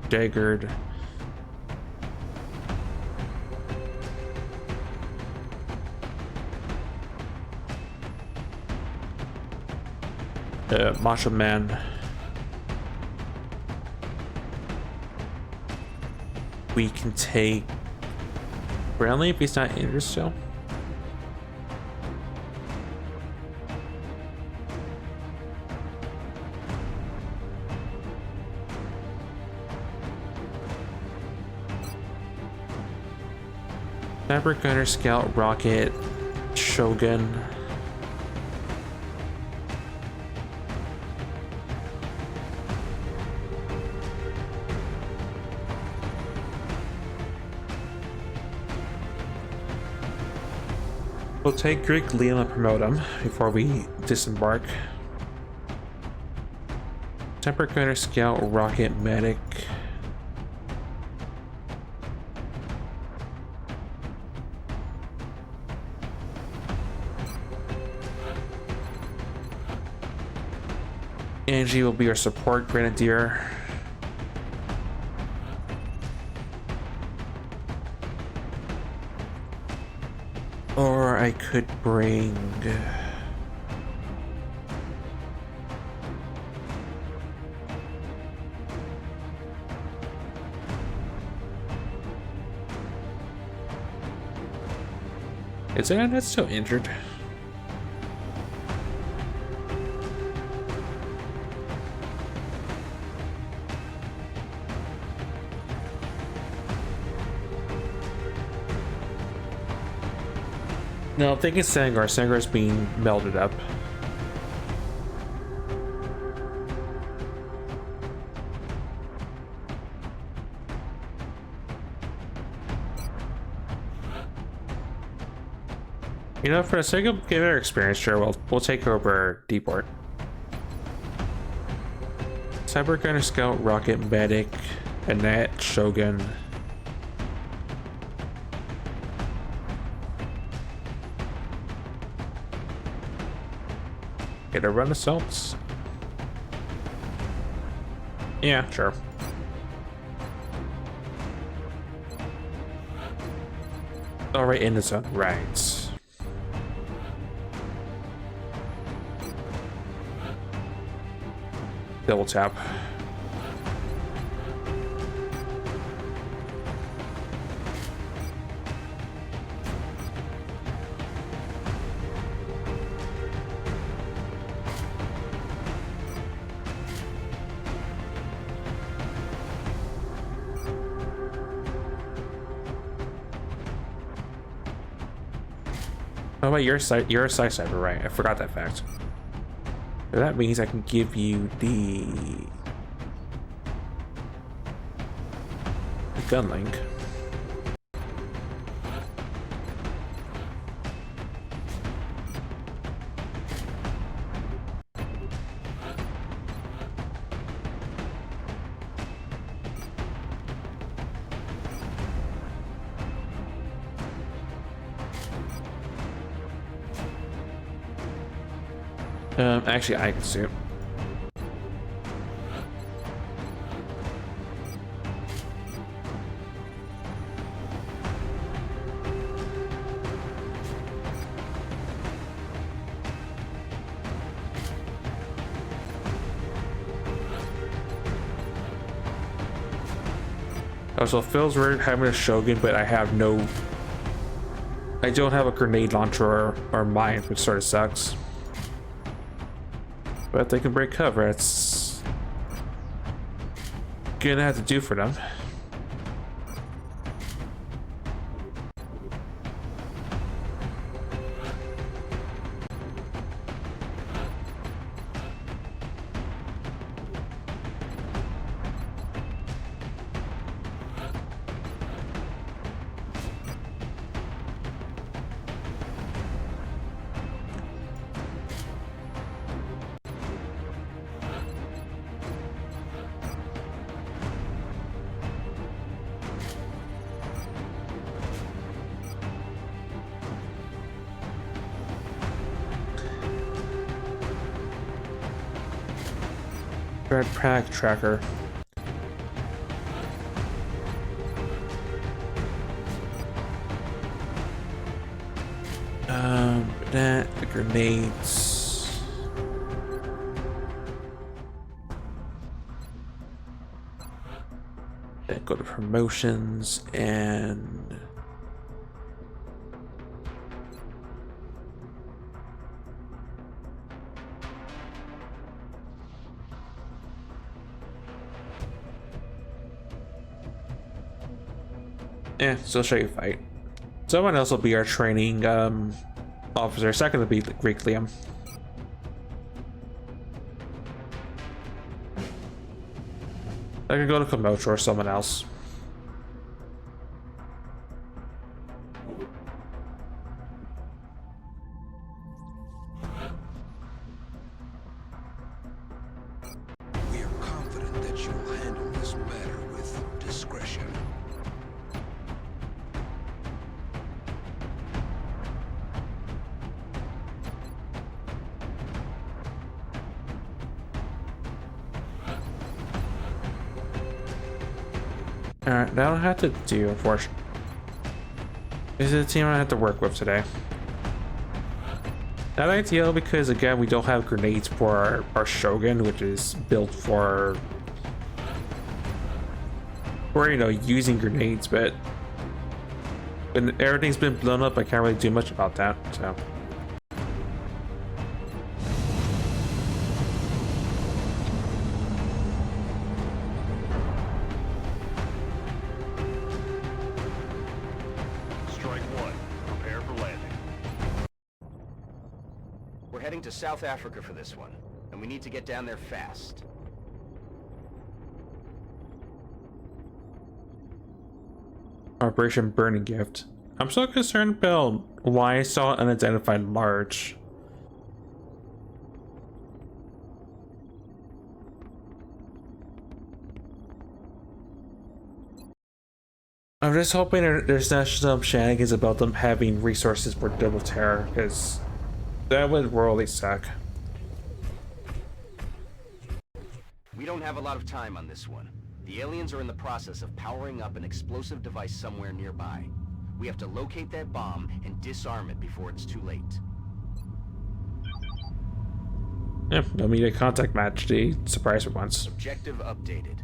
Daggered. Marshall Man. We can take Brownlee if he's not injured still. Sniper, Gunner, Scout, Rocket, Shogun. We'll take Greek Liam and promote him before we disembark. Temper Gunner, Scout, Rocket, Medic. Angie will be our support grenadier. Or I could bring... Is that's still injured? No, I'm thinking Sangar. Sangar's being melded up. You know, for the sake of getting our experience, sure, we'll take over Deport. Cyber Gunner, Scout, Rocket, Medic, Annette, Shogun. Get a run assaults. Yeah, sure. Alright, in the zone, right. Double tap. Oh wait, you're a side sniper, right? I forgot that fact. So that means I can give you the gun link. Actually, I can see it. Oh, so it feels weird having a Shogun, but I don't have a grenade launcher or mines, which sort of sucks. But they can break cover. It's gonna have to do for them. Red pack tracker. That the grenades. Then go to promotions and still show you fight. Someone else will be our training officer. Second to be Greek Liam. I can go to Komodo or someone else. We are confident that you will handle this matter with discretion. Alright, that'll have to do, unfortunately. This is the team I have to work with today. Not ideal because, again, we don't have grenades for our Shogun, which is built for using grenades, but when everything's been blown up, I can't really do much about that, so. Heading to South Africa for this one, and we need to get down there fast. Operation Burning Gift. I'm so concerned about why I saw an unidentified large. I'm just hoping there's not some shenanigans about them having resources for double terror, because that would really suck. We don't have a lot of time on this one. The aliens are in the process of powering up an explosive device somewhere nearby. We have to locate that bomb and disarm it before it's too late. Yeah, no immediate contact match the surprise for once. Objective updated.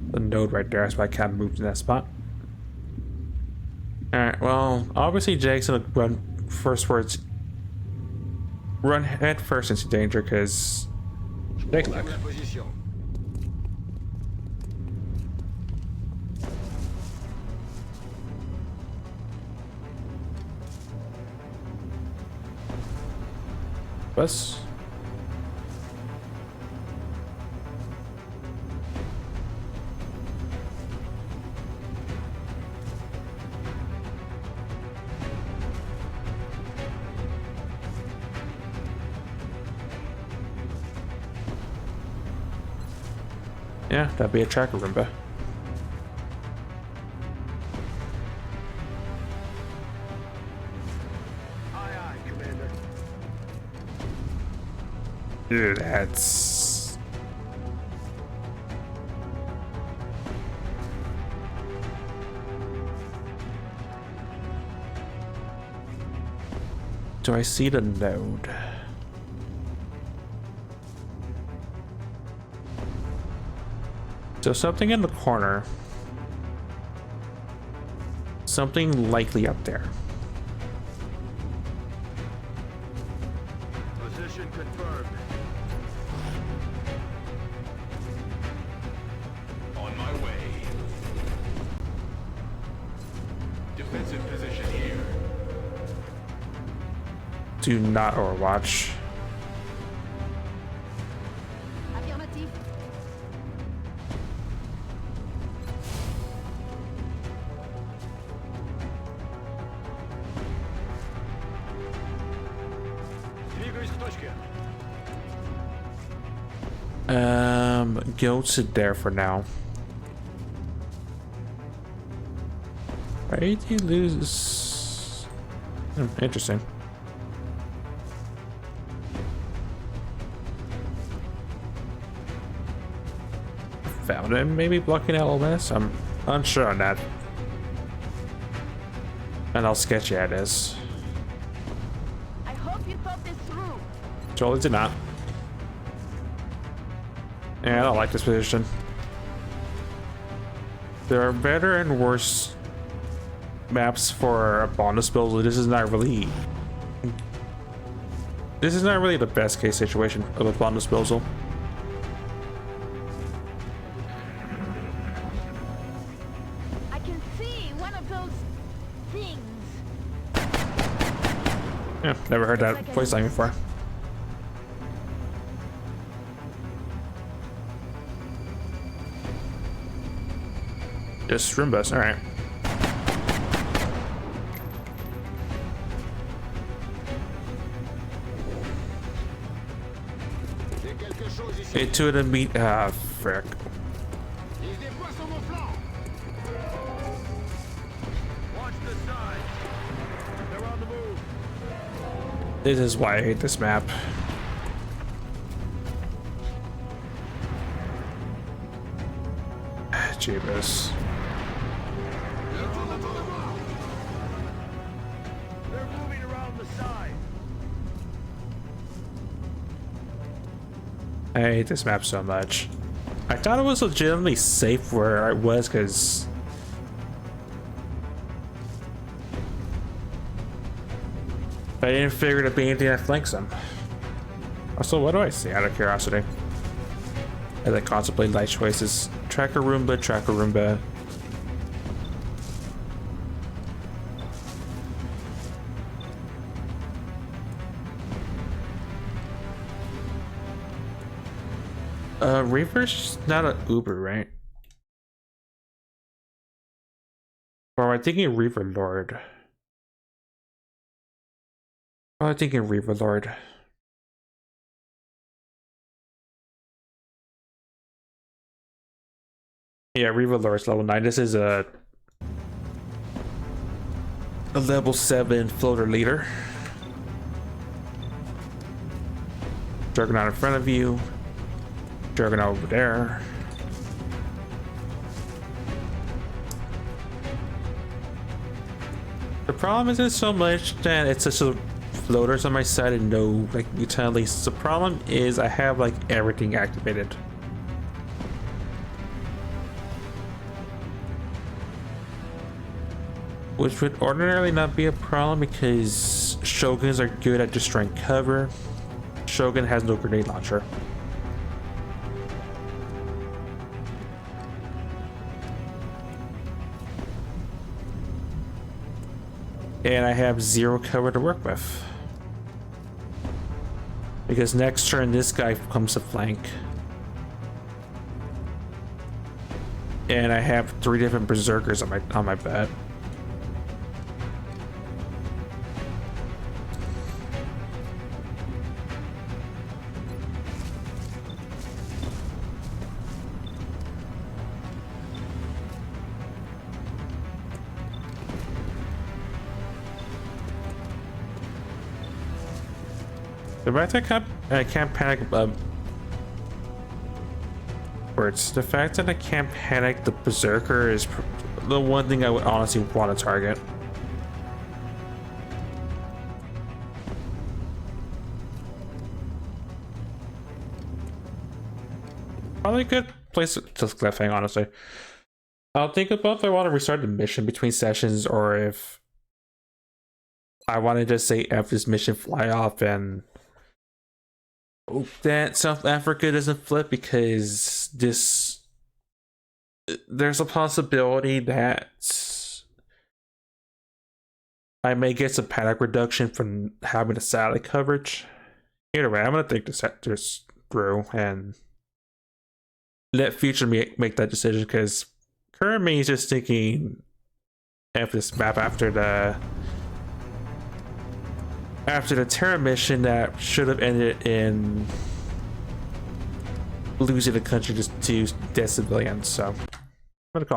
The node right there, that's why I can't move to that spot. Alright, well, obviously Jake's gonna run run head first into danger because Jake luck. Bus. Yeah, that'd be a tracker Roomba. Aye, aye, Commander. Dude, that's... Do I see the node? So something in the corner. Something likely up there. Position confirmed. On my way. Defensive position here. Do not overwatch. Affirmative. Двигаюсь к точке. Go to there for now. Why did he lose? Interesting. Found him, maybe blocking LMS? I'm unsure on that. And how sketchy it is. I hope you thought this through. Totally did not. Yeah, I don't like this position. There are better and worse maps for a bomb disposal. This is not really the best case situation of a bomb disposal. I can see one of those things. Yeah, never heard that voice line before. Just room bus, alright. Into the meat. Ah, frick. Watch the side. They're on the move. This is why I hate this map. Jeebus. They're moving around the side. I hate this map so much. I thought it was legitimately safe where I was because I didn't figure to be anything that flanks them. Also, what do I see out of curiosity? As I contemplate light choices. Tracker Roomba, Tracker Roomba. Reaper's not an Uber, right? Or am I thinking Reaver Lord? Or am I thinking Reaver Lord? Yeah, Reaver Lord's level 9. This is a level 7 floater leader. Juggernaut in front of you. Juggernaut over there. The problem isn't so much that it's just a floaters on my side and no like utilities. The problem is I have like everything activated. which would ordinarily not be a problem because Shoguns are good at destroying cover. Shogun has no grenade launcher. And I have 0 cover to work with. Because next turn this guy comes to flank. And I have 3 different berserkers on my bet. The fact I can't panic words. The fact that I can't panic the berserker is the one thing I would honestly want to target. Probably a good place to click that thing, honestly. I'll think about if I want to restart the mission between sessions or if I want to just say F this mission fly off and hope that South Africa doesn't flip, because there's a possibility that I may get some panic reduction from having a satellite coverage. Either way, I'm gonna think this through and let future me make that decision, because current me is just thinking F this map after the terror mission that should have ended in losing the country just to dead civilians. So I'm gonna call it.